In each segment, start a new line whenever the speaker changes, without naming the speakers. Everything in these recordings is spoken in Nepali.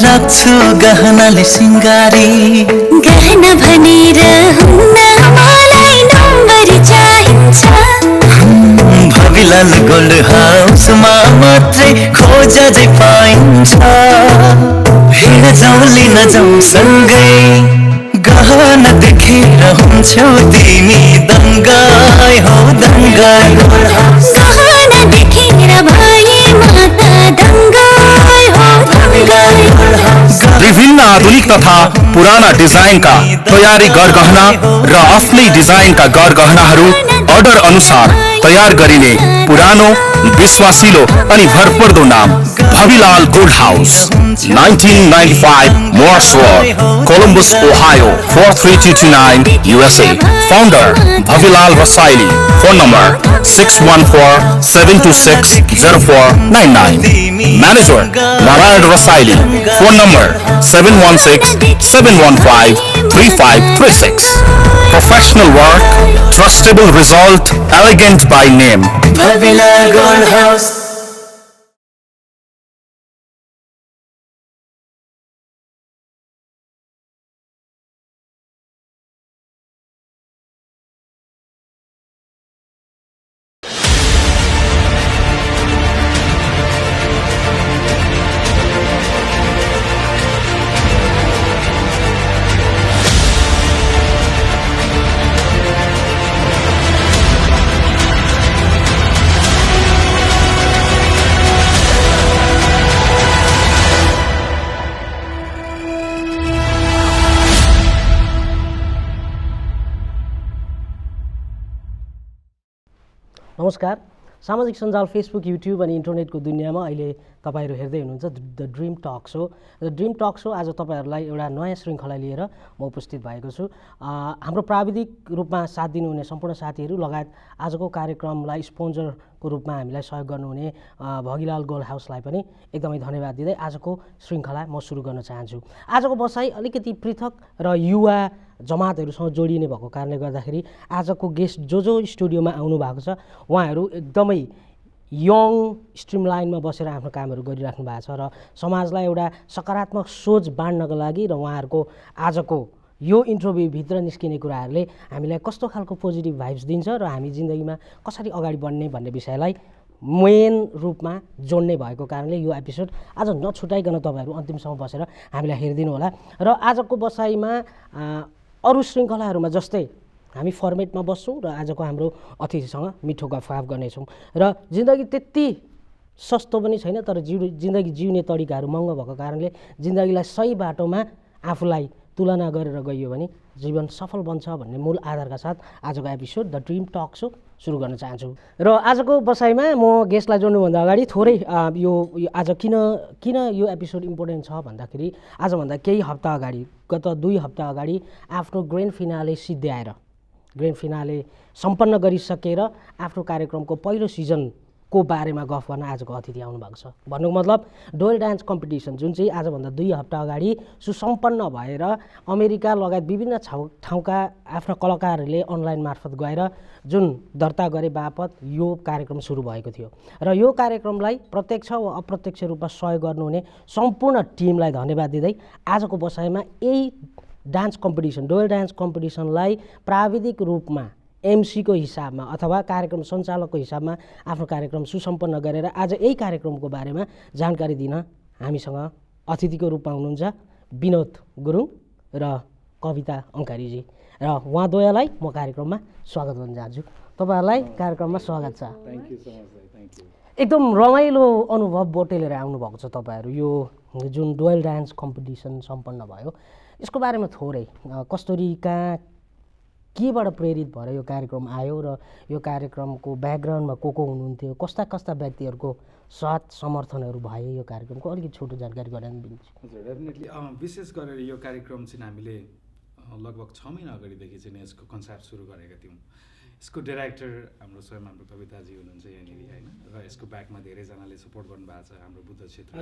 राख्छु गहनाले सिंगारी
गहना भनेर हुन्न मलाई नम्बर चाहिन्छ
भविलाल गोल्ड हाउसमा मात्रै खोजा जे पाइन्छ हिँड जाउँ लिन जाउँ सँगै गहना देखेर हुन्छौ तिमी दङ्गाई हो दङ्गाई
गहना देखेर भए म त दङ्गाई हो दङ्गाई
विभिन्न आधुनिक तथा पुराना डिजाइनका तयारी गरगहना र आफ्नै डिजाइनका गरगहनाहरू अर्डर अनुसार तयार गरिने पुरानो विश्वासिलो अनि भरपर्दो नाम Bhavilal gold house 1995 Morse Road, Columbus, Ohio 43229 USA. Founder Bhavilal Rasaili. Phone number 614-726-0499. Manager Narayan Rasaili. Phone number 716-715-3536. Professional work, trustable result, elegant by name.
Bhavilal Gold House.
नमस्कार। सामाजिक सञ्जाल फेसबुक, युट्युब अनि इन्टरनेटको दुनियाँमा अहिले तपाईहरु हेर्दै हुनुहुन्छ the dream talk show. The dream talk show आज तपाईहरुलाई एउटा नयाँ श्रृङ्खला लिएर म उपस्थित भएको छु। हाम्रो प्राविधिक रूपमा साथ दिनुहुने सम्पूर्ण साथीहरू लगायत आजको कार्यक्रमलाई स्पोन्सरको रूपमा हामीलाई सहयोग गर्नुहुने भगिलाल गोल्ड हाउसलाई पनि एकदमै धन्यवाद दिँदै आजको श्रृङ्खला म सुरु गर्न चाहन्छु। आजको बसाइ अलिकति पृथक र युवा जमातहरुसँग जोडिने भएको कारणले गर्दाखेरि आजको गेस्ट जो स्टुडियोमा आउनु भएको छ उहाँहरू एकदमै यङ स्ट्रिमलाइनमा बसेर आफ्नो कामहरू गरिराख्नु भएको छ र समाजलाई एउटा सकारात्मक सोच बाँड्नको लागि र उहाँहरूको आजको यो इन्टरभ्यूभित्र निस्किने कुराहरूले हामीलाई कस्तो खालको पोजिटिभ भाइब्स दिन्छ र हामी जिन्दगीमा कसरी अगाडि बढ्ने भन्ने विषयलाई मेन रूपमा जोड्ने भएको कारणले यो एपिसोड आज नछुटाइकन तपाईहरु अन्तिमसम्म बसेर हामीलाई हेरिदिनु होला। र आजको बसाइमा अरु श्रृङ्खलाहरूमा जस्तै हामी फर्मेटमा बस्छौँ र आजको हाम्रो अतिथिसँग मिठो गफगाफ गर्नेछौँ र जिन्दगी त्यति सस्तो पनि छैन, तर जिन्दगी जिउने तरिकाहरू महँगो भएको कारणले जिन्दगीलाई सही बाटोमा आफूलाई तुलना गरेर गइयो भने जीवन सफल बन्छ भन्ने मूल आधारका साथ आजको episode the dream talk show सुरु गर्न चाहन्छु। र आजको बसाइमा म गेस्टलाई जोड्नुभन्दा अगाडि थोरै यो आज किन यो एपिसोड इम्पोर्टेन्ट छ भन्दाखेरि आजभन्दा केही हप्ता अगाडि गत 2 हप्ता अगाडि आफ्नो ग्रेन्ड फिनाले सिद्ध्याएर ग्रेन्ड फिनाले सम्पन्न गरिसकेर आफ्नो कार्यक्रमको पहिलो सिजनको बारेमा गफ गर्न आजको अतिथि आउनु भएको छ। भन्नुको मतलब डोयल डान्स कम्पिटिसन जुन चाहिँ आजभन्दा 2 हप्ता अगाडि सुसम्पन्न भएर अमेरिका लगायत विभिन्न ठाउँका आफ्ना कलाकारहरूले अनलाइन मार्फत गएर जुन दर्ता गरे बापत यो कार्यक्रम सुरु भएको थियो र यो कार्यक्रमलाई प्रत्यक्ष वा अप्रत्यक्ष रूपमा सहयोग गर्नुहुने सम्पूर्ण टिमलाई धन्यवाद दिँदै आजको बसाइमा यही डान्स कम्पिटिसन डोयल डान्स कम्पिटिसनलाई प्राविधिक रूपमा एमसीको हिसाबमा अथवा कार्यक्रम सञ्चालकको हिसाबमा आफ्नो कार्यक्रम सुसम्पन्न गरेर आज यही कार्यक्रमको बारेमा जानकारी दिन हामीसँग अतिथिको रूपमा हुनुहुन्छ विनोद गुरुङ र कविता अंकारीजी र उहाँ द्वयलाई म कार्यक्रममा स्वागत गर्न चाहन्छु। तपाईहरुलाई कार्यक्रममा स्वागत छ।
Thank you so much thank you.
एकदम रमाइलो अनुभव बोटेलेर आउनु भएको छ तपाईहरु। यो जुन डोयल डान्स कम्पिटिसन सम्पन्न भयो यसको बारेमा थोरै कस्तुरी कहाँ केबाट प्रेरित भएर यो कार्यक्रम आयो र यो कार्यक्रमको ब्याकग्राउन्डमा को हुनुहुन्थ्यो, कस्ता व्यक्तिहरुको साथ समर्थनहरू भए यो कार्यक्रमको अलिकति छोटो जानकारी गराउन दिनुहुन्छ।
हजुर डेफिनेटली विशेष गरेर यो कार्यक्रम चाहिँ हामीले लगभग 6 महिना अगाडिदेखि चाहिँ यसको कन्सेप्ट सुरु गरेका थियौँ। यसको डाइरेक्टर हाम्रो स्वयं हाम्रो कविताजी हुनुहुन्छ यहाँनिर हैन र यसको ब्याकमा धेरैजनाले सपोर्ट गर्नुभएको छ। हाम्रो बुद्ध क्षेत्र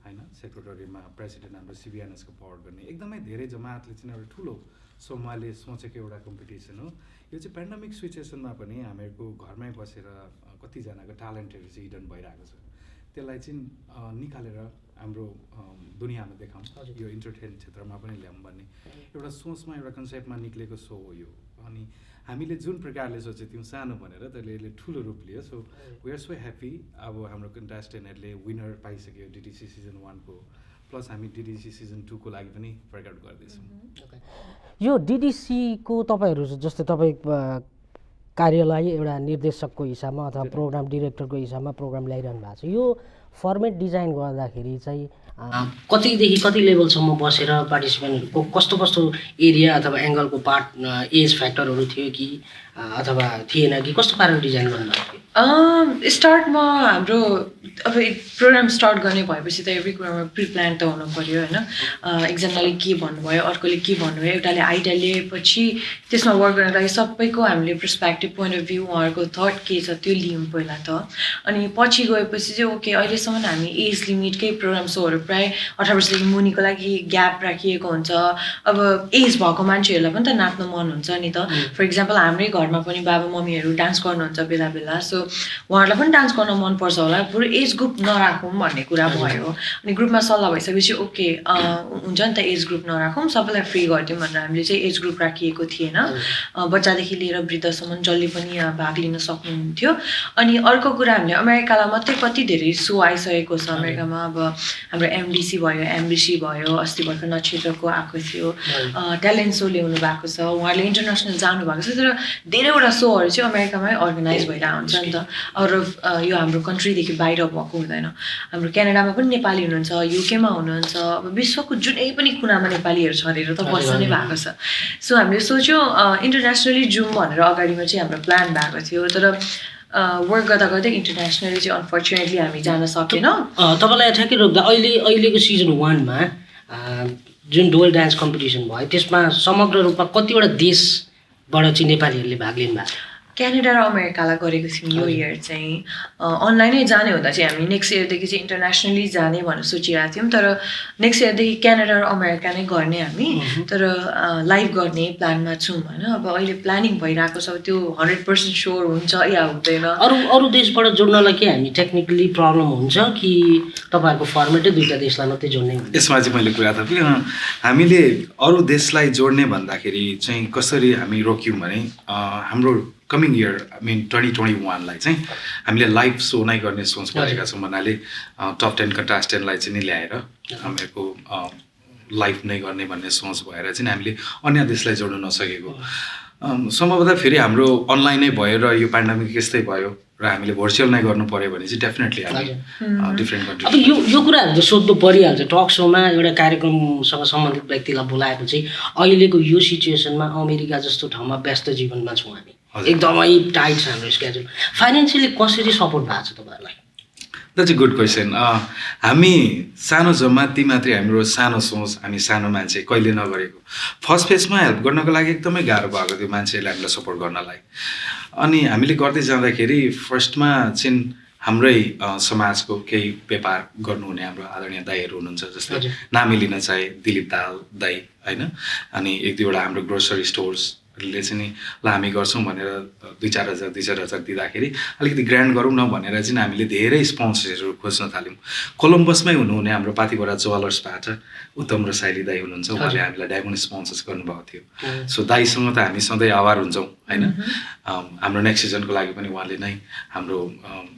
हैन सेक्रेटरीमा प्रेसिडेन्ट हाम्रो सिबिएनएसको पहल गर्ने एकदमै धेरै जमातले चाहिँ एउटा ठुलो सोमाले सोचेको एउटा कम्पिटिसन हो। यो चाहिँ पेन्डेमिक सिचुएसनमा पनि हामीहरूको घरमै बसेर कतिजनाको ट्यालेन्टहरू चाहिँ हिडन भइरहेको छ। त्यसलाई चाहिँ निकालेर हाम्रो दुनियाँमा देखाउँ, यो इन्टरटेन क्षेत्रमा पनि ल्याउँ भन्ने एउटा सोचमा एउटा कन्सेप्टमा निक्लेको सो हो यो। अनि हामीले जुन प्रकारले सोचेको थियौँ सानो भनेर त्यसले यसले ठुलो रूप लियो। So we are so happy. अब हाम्रो कन्टेस्टेन्टहरूले विनर पाइसक्यो डिडिसी सिजन 1 को, प्लस हामी डिडिसी सिजन 2 को लागि पनि वर्कआउट गर्दैछौँ।
यो डिडिसीको तपाईँहरू जस्तै तपाईँ कार्यलाई एउटा निर्देशकको हिसाबमा अथवा प्रोग्राम डिरेक्टरको हिसाबमा प्रोग्राम ल्याइरहनु भएको छ, यो फर्मेट डिजाइन गर्दाखेरि चाहिँ कतिदेखि कति लेभलसम्म बसेर पार्टिसिपेन्टहरूको कस्तो कस्तो एरिया अथवा एङ्गलको पार्ट एज फ्याक्टरहरू थियो कि अथवा थिएन कि कस्तो पाराले डिजाइन गर्नुभएको थियो?
स्टार्टमा हाम्रो अब प्रोग्राम स्टार्ट गर्ने भएपछि त एभ्री कुरामा प्रिप्लान त हुनु पऱ्यो होइन। एकजनाले के भन्नुभयो, अर्कोले के भन्नुभयो, एउटाले आइडिया लिएपछि त्यसमा वर्क गर्नको लागि सबैको हामीले पर्सपेक्टिभ पोइन्ट अफ भ्यू उहाँहरूको थट के छ त्यो लियौँ पहिला त। अनि पछि गएपछि चाहिँ ओके अहिलेसम्म हामी एज लिमिटकै प्रोग्राम सोहरू प्रायः 18 वर्षदेखि मुनिको लागि ग्याप राखिएको हुन्छ। अब एज भएको मान्छेहरूलाई पनि त नाच्न मन हुन्छ नि त। फर इक्जाम्पल हाम्रै घरमा पनि बाबा मम्मीहरू डान्स गर्नुहुन्छ बेला बेला, सो उहाँहरूलाई पनि डान्स गर्न मनपर्छ होला, पुरो एज ग्रुप नराखौँ भन्ने कुरा भयो। अनि ग्रुपमा सल्लाह भइसकेपछि ओके हुन्छ नि त एज ग्रुप नराखौँ, सबैलाई फ्री गरिदिउँ भनेर हामीले चाहिँ एज ग्रुप राखिएको थिएन। बच्चादेखि लिएर वृद्धसम्म जसले पनि यहाँ भाग लिन सक्नुहुन्थ्यो। अनि अर्को कुरा हामीले अमेरिकालाई मात्रै कति धेरै सो आइसकेको छ अमेरिकामा। अब हाम्रो एमडिसी भयो, एमबिसी भयो, अस्ति भर्खर नक्षत्रको आएको थियो, ट्यालेन्ट सो ल्याउनु भएको छ, उहाँहरूले इन्टरनेसनल जानु भएको छ। तर धेरैवटा सोहरू चाहिँ अमेरिकामै अर्गनाइज भइरहेको हुन्छ नि त, आउट अफ यो हाम्रो कन्ट्रीदेखि बाहिर भएको हुँदैन। हाम्रो क्यानाडामा पनि नेपाली हुनुहुन्छ, युकेमा हुनुहुन्छ, अब विश्वको जुनै पनि कुनामा नेपालीहरू छरेर त बस्छ नै भएको छ। सो हामीले सोच्यौँ इन्टरनेसनली जाउँ भनेर अगाडिमा चाहिँ हाम्रो प्लान भएको थियो। तर वर्क गर्दा गर्दै इन्टरनेसनली चाहिँ अनफर्चुनेटली हामी जान सकेनौँ।
तपाईँलाई ठ्याक्कै रोक्दा अहिलेको सिजन 1 मा जुन डोल डान्स कम्पिटिसन भयो त्यसमा समग्र रूपमा कतिवटा देशबाट चाहिँ नेपालीहरूले भाग लिनु भएको?
क्यानाडा र अमेरिकालाई गरेको थियौँ यो इयर चाहिँ। अनलाइनै जाने हुँदा चाहिँ हामी नेक्स्ट इयरदेखि चाहिँ इन्टरनेसनली जाने भनेर सोचिरहेको थियौँ। तर नेक्स्ट इयरदेखि क्यानाडा र अमेरिका नै गर्ने हामी, तर लाइभ गर्ने प्लानमा छौँ होइन। अब अहिले प्लानिङ भइरहेको छ, त्यो 100% स्योर हुन्छ या हुँदैन।
अरू देशबाट जोड्नलाई के हामी टेक्निकली प्रब्लम हुन्छ कि तपाईँहरूको फर्मेटै दुईवटा देशलाई मात्रै जोड्ने हुन्छ?
यसमा चाहिँ मैले कुरा थपेँ, हामीले अरू देशलाई जोड्ने भन्दाखेरि चाहिँ कसरी हामी रोक्यौँ भने हाम्रो कमिङ इयर I mean 2021 लाई चाहिँ हामीले लाइभ सो नै गर्ने सोच गरेका छौँ। भन्नाले टप 10 कन्टेस्टेन्टलाई चाहिँ नि ल्याएर हामीहरूको लाइभ नै गर्ने भन्ने सोच भएर चाहिँ हामीले अन्य देशलाई जोड्न नसकेको। सम्भवतः फेरि हाम्रो अनलाइनै भयो र यो पेन्डेमिक यस्तै भयो र हामीले भर्चुअल नै गर्नु पर्यो भने चाहिँ डेफिनेटली हामी डिफ्रेन्ट कन्ट्री।
अब यो कुराहरू त सोध्नु परिहाल्छ। टक सोमा एउटा कार्यक्रमसँग सम्बन्धित व्यक्तिलाई बोलाएको चाहिँ अहिलेको यो सिचुएसनमा अमेरिका जस्तो ठाउँमा व्यस्त जीवनमा छौँ हामी, एकदमै टाइट छ हाम्रो स्केड्युल। फाइनेन्सियली कसरी सपोर्ट भएको छ तपाईँहरूलाई?
That's a good question. हामी सानो जमाती मात्रै हाम्रो सानो सोच, हामी सानो मान्छे कहिले नगरेको। फर्स्ट फेजमा हेल्प गर्नको लागि एकदमै गाह्रो भएको थियो मान्छेहरूले हामीलाई सपोर्ट गर्नलाई। अनि हामीले गर्दै जाँदाखेरि फर्स्टमा चाहिँ हाम्रै समाजको केही व्यापार गर्नुहुने हाम्रो आदरणीय दाईहरू हुनुहुन्छ, जस्तै नामै लिन चाहे दिलीप दाल दाई होइन। अनि 1-2वटा हाम्रो ग्रोसरी स्टोर्सले चाहिँ नि ल हामी गर्छौँ भनेर 2-4 हजार दिँदाखेरि अलिकति ग्रान्ड गरौँ न भनेर चाहिँ हामीले धेरै स्पोन्सरहरू खोज्न थाल्यौँ। कोलम्बसमै हुनुहुने हाम्रो पातिबरा ज्वेलर्सबाट उत्तम रसाइली दाई हुनुहुन्छ, उहाँले हामीलाई डायमन्ड स्पोन्सर्स गर्नुभएको थियो। सो दाईसँग त हामी सधैँ आभार हुन्छौँ होइन। हाम्रो नेक्स्ट सिजनको लागि पनि उहाँले नै हाम्रो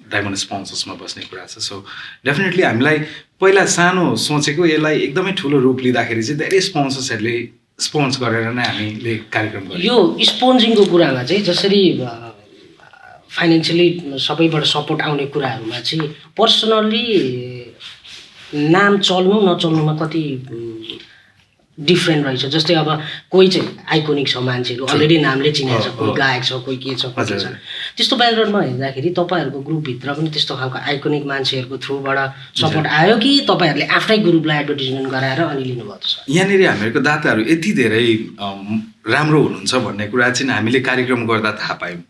डायमन्ड स्पोन्सर्समा बस्ने कुरा छ। सो डेफिनेटली हामीलाई पहिला सानो सोचेको यसलाई एकदमै ठुलो रूप लिँदाखेरि चाहिँ धेरै स्पोन्सर्सहरूले स्पोन्स गरेर नै हामीले कार्यक्रम गर्यौँ।
यो स्पोन्सिङको कुरामा चाहिँ जसरी फाइनेन्सियली सबैबाट सपोर्ट आउने कुराहरूमा चाहिँ पर्सनल्ली नाम चल्नु नचल्नुमा कति डिफ्रेन्ट रहेछ? जस्तै अब कोही चाहिँ आइकोनिक छ, मान्छेहरू अलरेडी नामले चिनेको छ, कोही गायक छ, कोही के छ, कोही के छ। त्यस्तो ब्याकग्राउन्डमा हेर्दाखेरि तपाईँहरूको ग्रुपभित्र पनि त्यस्तो खालको आइकोनिक मान्छेहरूको थ्रुबाट सपोर्ट आयो कि तपाईँहरूले आफ्नै ग्रुपलाई एडभर्टिजमेन्ट गराएर अनि लिनुभएको छ?
यहाँनिर हामीहरूको दाताहरू यति धेरै राम्रो हुनुहुन्छ भन्ने कुरा चाहिँ हामीले कार्यक्रम गर्दा थाहा पायौँ।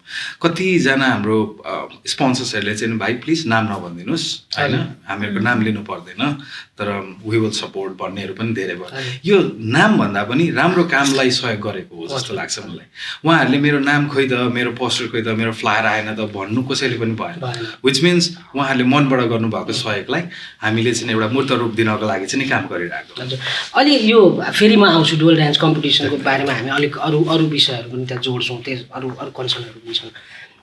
कतिजना हाम्रो स्पोन्सर्सहरूले चाहिँ भाइ प्लिज नाम नभनिदिनुहोस् होइन, हामीहरूको नाम लिनु पर्दैन तर वी विल सपोर्ट भन्नेहरू पनि धेरै भयो। यो नाम भन्दा पनि राम्रो कामलाई सहयोग गरेको हो जस्तो लाग्छ मलाई। उहाँहरूले मेरो नाम खोइ त, मेरो पोस्टर खोइ त, मेरो फ्लायर आएन त भन्नु कसैले पनि भएन। विच मिन्स उहाँहरूले मनबाट गर्नुभएको सहयोगलाई हामीले चाहिँ एउटा मूर्त रूप दिनको लागि चाहिँ काम गरिरहेको।
अहिले यो फेरि म आउँछु डुअल डान्स कम्पिटिसनको बारेमा हामी अलिक अरू विषयहरू पनि त्यहाँ जोड्छौँ, त्यस अरू कन्सर्नहरू पनि छन्।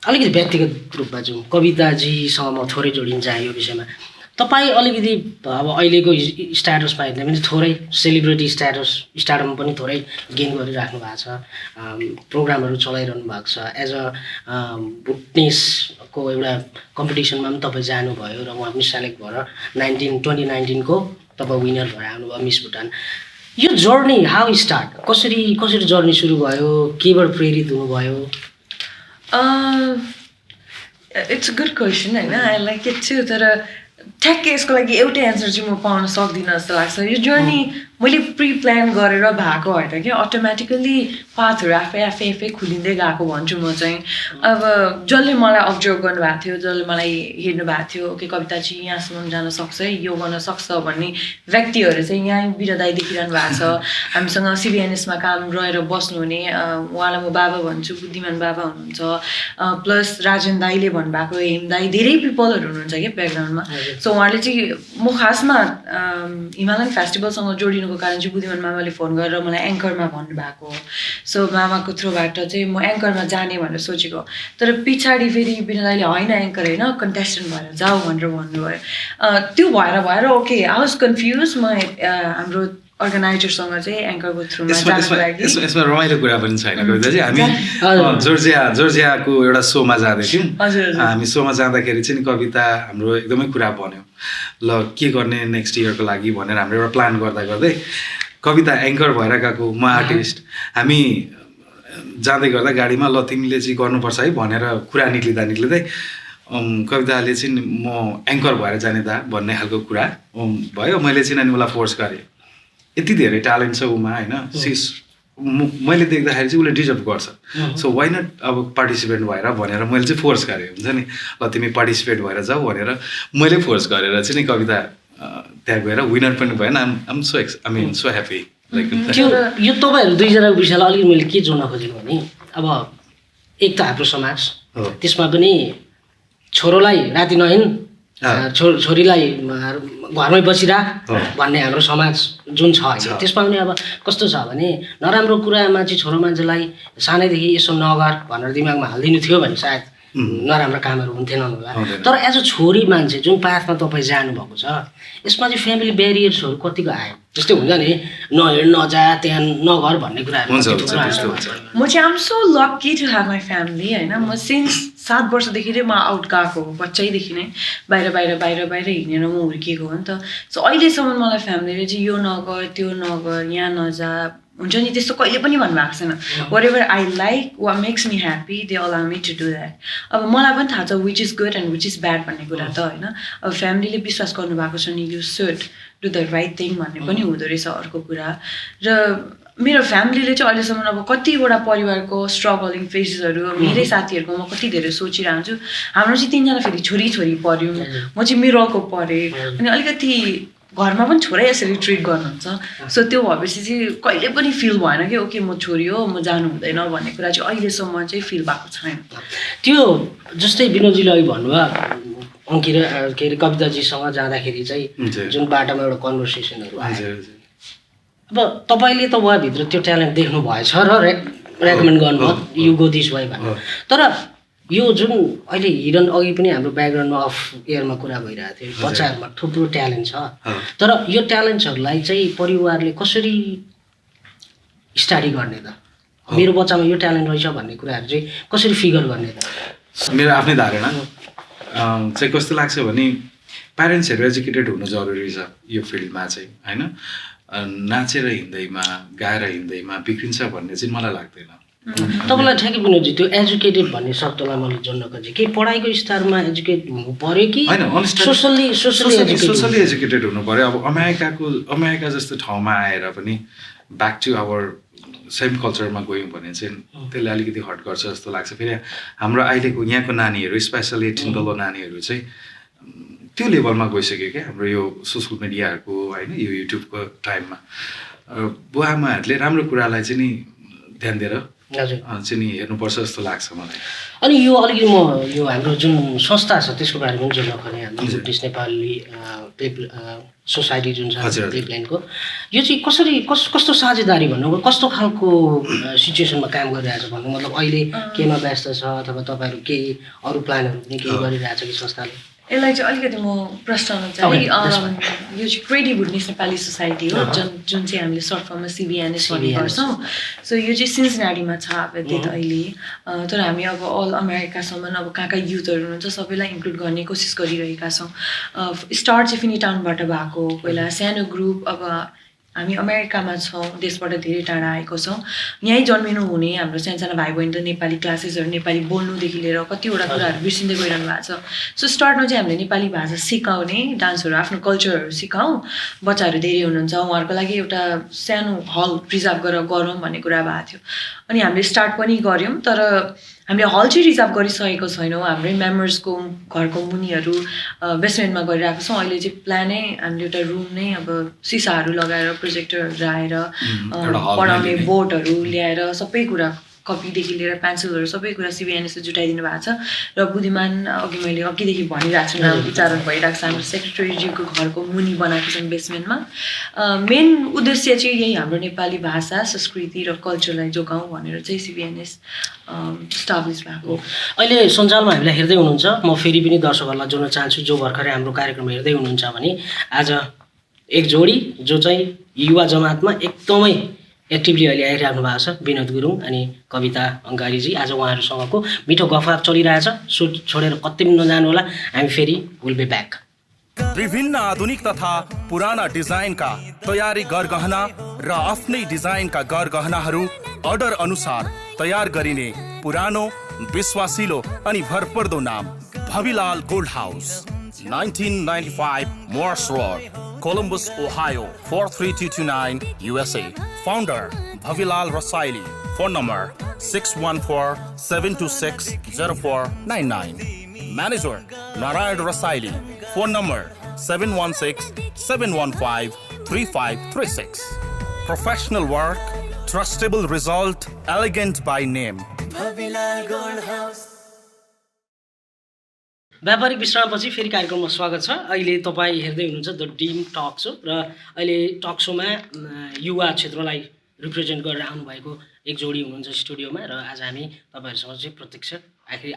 अलिकति व्यक्तिगत रूपमा जाउँ, कविताजीसँग म थोरै जोडिन चाहे यो विषयमा। तपाईँ अलिकति अब अहिलेको स्ट्याटसमा हेर्दा पनि थोरै सेलिब्रिटी स्टारडम पनि थोरै गेन गरिराख्नु भएको छ, प्रोग्रामहरू चलाइरहनु भएको छ। एज अ बुटनेसको एउटा कम्पिटिसनमा पनि तपाईँ जानुभयो र उहाँ पनि सेलेक्ट भएर 2019को तपाईँ विनर भएर आउनुभयो मिस भुटान। यो जर्नी हाउ स्टार्ट, कसरी जर्नी सुरु भयो, केबाट प्रेरित हुनुभयो?
इट्स अ गुड क्वेसन होइन, आई लाइक इट छु। तर ठ्याक्कै यसको लागि एउटै एन्सर चाहिँ म पाउन सक्दिनँ जस्तो लाग्छ। यो जर्नी मैले प्रि प्लान गरेर भएको होइन कि, अटोमेटिकली पाथहरू आफै खुलिँदै गएको भन्छु म चाहिँ। अब जसले मलाई अब्जर्भ गर्नुभएको थियो, जसले मलाई हेर्नु भएको थियो, ओके कविता चाहिँ यहाँसम्म जान सक्छ है, यो गर्न सक्छ भन्ने व्यक्तिहरू चाहिँ यहीँ बिरदाई देखिरहनु भएको छ। हामीसँग सिबिएनएसमा काम रहेर बस्नुहुने उहाँलाई म बाबा भन्छु, बुद्धिमान बाबा हुनुहुन्छ, प्लस राजन दाईले भन्नुभएको हेम दाई, धेरै पिपलहरू हुनुहुन्छ क्या ब्याकग्राउन्डमा। सो उहाँले चाहिँ म खासमा हिमालयन फेस्टिभलसँग जोडिनु कारण चाहिँ बुद्धिमान मामाले फोन गरेर मलाई एङ्करमा भन्नुभएको। सो मामाको थ्रुबाट चाहिँ म एङ्करमा जाने भनेर सोचेको। तर पछाडि फेरि बिना दाइले होइन एङ्कर होइन कन्टेस्टेन्ट भएर जाऊ भनेर भन्नुभयो। त्यो भएर ओके आई वाज कन्फ्युज। म हाम्रो अर्गनाइजरसँग चाहिँ एङ्करको थ्रुमा जानको लागि
यसमा रमाइलो कुरा पनि छैन कविताजी। हामी जर्जियाको एउटा सोमा जाँदैथ्यौँ। हामी सोमा जाँदाखेरि चाहिँ कविता हाम्रो एकदमै कुरा भन्यो, ल के गर्ने नेक्स्ट इयरको लागि भनेर हाम्रो एउटा प्लान गर्दै कविता एङ्कर भएर गएको, म आर्टिस्ट। हामी जाँदै गर्दा गाडीमा ल तिमीले चाहिँ गर्नुपर्छ है भनेर कुरा निक्लिँदै कविताले चाहिँ म एङ्कर भएर जाने दा भन्ने खालको कुरा भयो। मैले चाहिँ नानी उसलाई फोर्स गरेँ, यति धेरै ट्यालेन्ट छ उमा होइन, मैले देख्दाखेरि चाहिँ उसले डिजर्भ गर्छ, सो वाइ नट अब पार्टिसिपेट भएर भनेर मैले चाहिँ फोर्स गरेँ। हुन्छ नि, ल तिमी पार्टिसिपेट भएर जाऊ भनेर मैले फोर्स गरेर चाहिँ नि कविता त्यहाँ गएर विनर पनि भएन। आम सो ह्याप्पी।
यो तपाईँहरू दुईजनाको विषयलाई अलिकति मैले के जोड्न खोजेको भने, अब एक त हाम्रो समाज, त्यसमा पनि छोरोलाई राति नहिन्, छोरीलाई घरमै बसिरह भन्ने हाम्रो समाज जुन छ होइन, त्यसमा पनि अब कस्तो छ भने नराम्रो कुरामा चाहिँ छोरो मान्छेलाई सानैदेखि यसो नगर भनेर दिमागमा हालिदिनु थियो भने सायद नराम्रो कामहरू हुन्थेनन् होला। तर एज अ छोरी मान्छे जुन पाथमा तपाईँ जानुभएको छ, यसमा चाहिँ फ्यामिली ब्यारियर्सहरू कतिको आयो? जस्तै हुन्छ नि नहिँड नजा त्यहाँ नगर भन्ने कुराहरू।
म चाहिँ I'm so lucky to have my family होइन। म सिन्स 7 वर्षदेखि नै म आउट गएको हो, बच्चैदेखि नै बाहिर हिँडेर म हुर्किएको हो नि त। सो अहिलेसम्म मलाई फ्यामिलीले चाहिँ यो नगर त्यो नगर यहाँ नजा हुन्छ नि त्यस्तो कहिले पनि भन्नुभएको छैन। Whatever I like, what makes me happy, they allow me to do that. अब मलाई पनि थाहा छ which is good and which is bad भन्ने कुरा त होइन। अब फ्यामिलीले विश्वास गर्नुभएको छ नि you should do the right thing भन्ने पनि हुँदो रहेछ अर्को कुरा। र मेरो फ्यामिलीले चाहिँ अहिलेसम्म अब कतिवटा परिवारको स्ट्रगलिङ फेजेसहरू मेरै साथीहरूको म कति धेरै सोचिरहन्छु। हाम्रो चाहिँ 3जना फेरि छोरी पऱ्यो, म चाहिँ मिरलको परेँ, अनि अलिकति घरमा पनि छोरै यसरी ट्रिट गर्नुहुन्छ। सो त्यो भएपछि चाहिँ कहिले पनि फिल भएन कि ओके म छोरी हो म जानु हुँदैन भन्ने कुरा चाहिँ अहिलेसम्म चाहिँ फिल भएको छैन।
त्यो जस्तै विनोदजीले अघि भन्नुभयो अङ्कित के अरे कविताजीसँग जाँदाखेरि चाहिँ जुन बाटोमा एउटा कन्भर्सेसनहरू आयो, अब तपाईँले त उहाँभित्र त्यो ट्यालेन्ट देख्नु भएछ र रेकमेन्ड गर्नुभयो यु गो दिस वे भनेर। तर यो जुन अहिले हिरन अघि पनि हाम्रो ब्याकग्राउन्डमा अफ एयरमा कुरा भइरहेको थियो, बच्चाहरूमा थुप्रो ट्यालेन्ट छ, तर यो ट्यालेन्ट्सहरूलाई चाहिँ परिवारले कसरी स्टडी गर्ने त? मेरो बच्चामा यो ट्यालेन्ट रहेछ भन्ने कुराहरू चाहिँ कसरी फिगर गर्ने त?
मेरो आफ्नै धारणा चाहिँ कस्तो लाग्छ भने प्यारेन्ट्सहरू एजुकेटेड हुनु जरुरी छ यो फिल्डमा चाहिँ होइन। नाचेर हिँड्दैमा गाएर हिँड्दैमा बिग्रिन्छ भन्ने चाहिँ मलाई लाग्दैन
तपाईँलाई ठ्याक्कै विनोदजी त्यो एजुकेटेड भन्ने शब्दलाई मैले जोड्न खोजेँ कि पढाइको स्तरमा एजुकेट हुनु पर्यो कि
सोसली एजुकेटेड हुनु पर्यो। अब अमेरिका जस्तो ठाउँमा आएर पनि ब्याक टु आवर सेम कल्चरमा गयौँ भने चाहिँ त्यसले अलिकति हर्ट गर्छ जस्तो लाग्छ। फेरि हाम्रो अहिलेको यहाँको नानीहरू स्पेसली टिन्डलो नानीहरू चाहिँ त्यो लेभलमा गइसक्यो क्या हाम्रो यो सोसियल मिडियाहरूको होइन यो युट्युबको टाइममा बुवा आमाहरूले राम्रो कुरालाई चाहिँ नि ध्यान दिएर चाहिँ नि हेर्नुपर्छ जस्तो लाग्छ मलाई।
अनि यो अलिकति म यो हाम्रो जुन संस्था छ त्यसको बारेमा पनि जोड्न खोजेँ। हाम्रो ब्रिटिस नेपाली सोसाइटी जुन छ प्लेनको यो चाहिँ कस्तो साझेदारी भन्नु कस्तो खालको सिचुएसनमा काम गरिरहेछ भन्नु मतलब अहिले केमा व्यस्त छ अथवा तपाईँहरू केही अरू प्लानहरू पनि केही गरिरहेछ कि संस्थाले?
यसलाई चाहिँ अलिकति म प्रश्न चाहे यो चाहिँ क्रेडिट बुढ्निस नेपाली सोसाइटी हो जुन चाहिँ हामीले सर्ट फर्ममा CBNS भन्ने गर्छौँ। सो यो चाहिँ सिन्सिनाटीमा छ आवेदित अहिले, तर हामी अब अल अमेरिकासम्म अब कहाँ कहाँ युथहरू हुनुहुन्छ सबैलाई इन्क्लुड गर्ने कोसिस गरिरहेका छौँ। स्टार्ट चाहिँ फिनी टाउनबाट भएको पहिला सानो ग्रुप, अब हामी अमेरिकामा छौँ, देशबाट धेरै टाढा आएको छौँ। यहीँ जन्मिनु हुने हाम्रो सानसानो भाइ बहिनी त नेपाली क्लासेसहरू नेपाली बोल्नुदेखि लिएर कतिवटा कुराहरू बिर्सिँदै गइरहनु भएको छ। सो स्टार्टमा चाहिँ हामीले नेपाली भाषा सिकाउने, डान्सहरू आफ्नो कल्चरहरू सिकाउँ। बच्चाहरू धेरै हुनुहुन्छ, उहाँहरूको लागि एउटा सानो हल रिजर्भ गरेर गरौँ भन्ने कुरा भएको थियो। अनि हामीले स्टार्ट पनि गऱ्यौँ, तर हामीले हल चाहिँ रिजर्भ गरिसकेको छैनौँ। हाम्रै मेम्बर्सको घरको मुनिहरू बेसमेन्टमा गरिरहेको छौँ। अहिले चाहिँ प्लानै हामीले एउटा रुम नै अब सिसाहरू लगाएर प्रोजेक्टरहरू आएर पढाउने बोर्डहरू ल्याएर सबै कुरा कपीदेखि लिएर पेन्सिलहरू सबै कुरा CBNSले जुटाइदिनु भएको छ। र बुद्धिमान मैले अघिदेखि भनिरहेको छु, नाम उच्चारण भइरहेको छ, हाम्रो सेक्रेटरीज्यूको घरको मुनि बनाएको छौँ बेसमेन्टमा। मेन उद्देश्य चाहिँ यही हाम्रो नेपाली भाषा संस्कृति र कल्चरलाई जोगाउँ भनेर चाहिँ CBNS स्टाब्लिस भएको।
अहिले सञ्जालमा हामीलाई हेर्दै हुनुहुन्छ, म फेरि पनि दर्शकहरूलाई जोड्न चाहन्छु जो भर्खरै हाम्रो कार्यक्रम हेर्दै हुनुहुन्छ भने आज एक जोडी जो चाहिँ युवा जमातमा एकदमै एक्टिभली अहिले आइराख्नु भएको छ, विनोद गुरुङ अनि कविता अङ्गारीजी। आज उहाँहरूसँगको मिठो गफगाफ चलिरहेछ, सुट छोडेर कतै पनि नजानु होला, हामी फेरि विल बी ब्याक।
विभिन्न आधुनिक तथा पुराना डिजाइनका तयारी गरगहना र आफ्नै डिजाइनका गरगहनाहरू अर्डर अनुसार तयार गरिने पुरानो विश्वासिलो अनि भरपर्दो नाम Bhavilal gold house, 1995 Morse road, Columbus, Ohio 43229 USA. Founder Bhavilal Rasaili. Phone number 614-726-0499. Manager Narayan Rasaili. Phone number 716-715-3536. Professional work, trustable result, elegant by name.
Bhavilal Gold House.
व्यापारिक विश्रामपछि फेरि कार्यक्रममा स्वागत छ। अहिले तपाईँ हेर्दै हुनुहुन्छ द ड्रिम टक सो र अहिले टक सोमा युवा क्षेत्रलाई रिप्रेजेन्ट गरेर आउनुभएको एक जोडी हुनुहुन्छ स्टुडियोमा र आज हामी तपाईँहरूसँग चाहिँ प्रत्यक्ष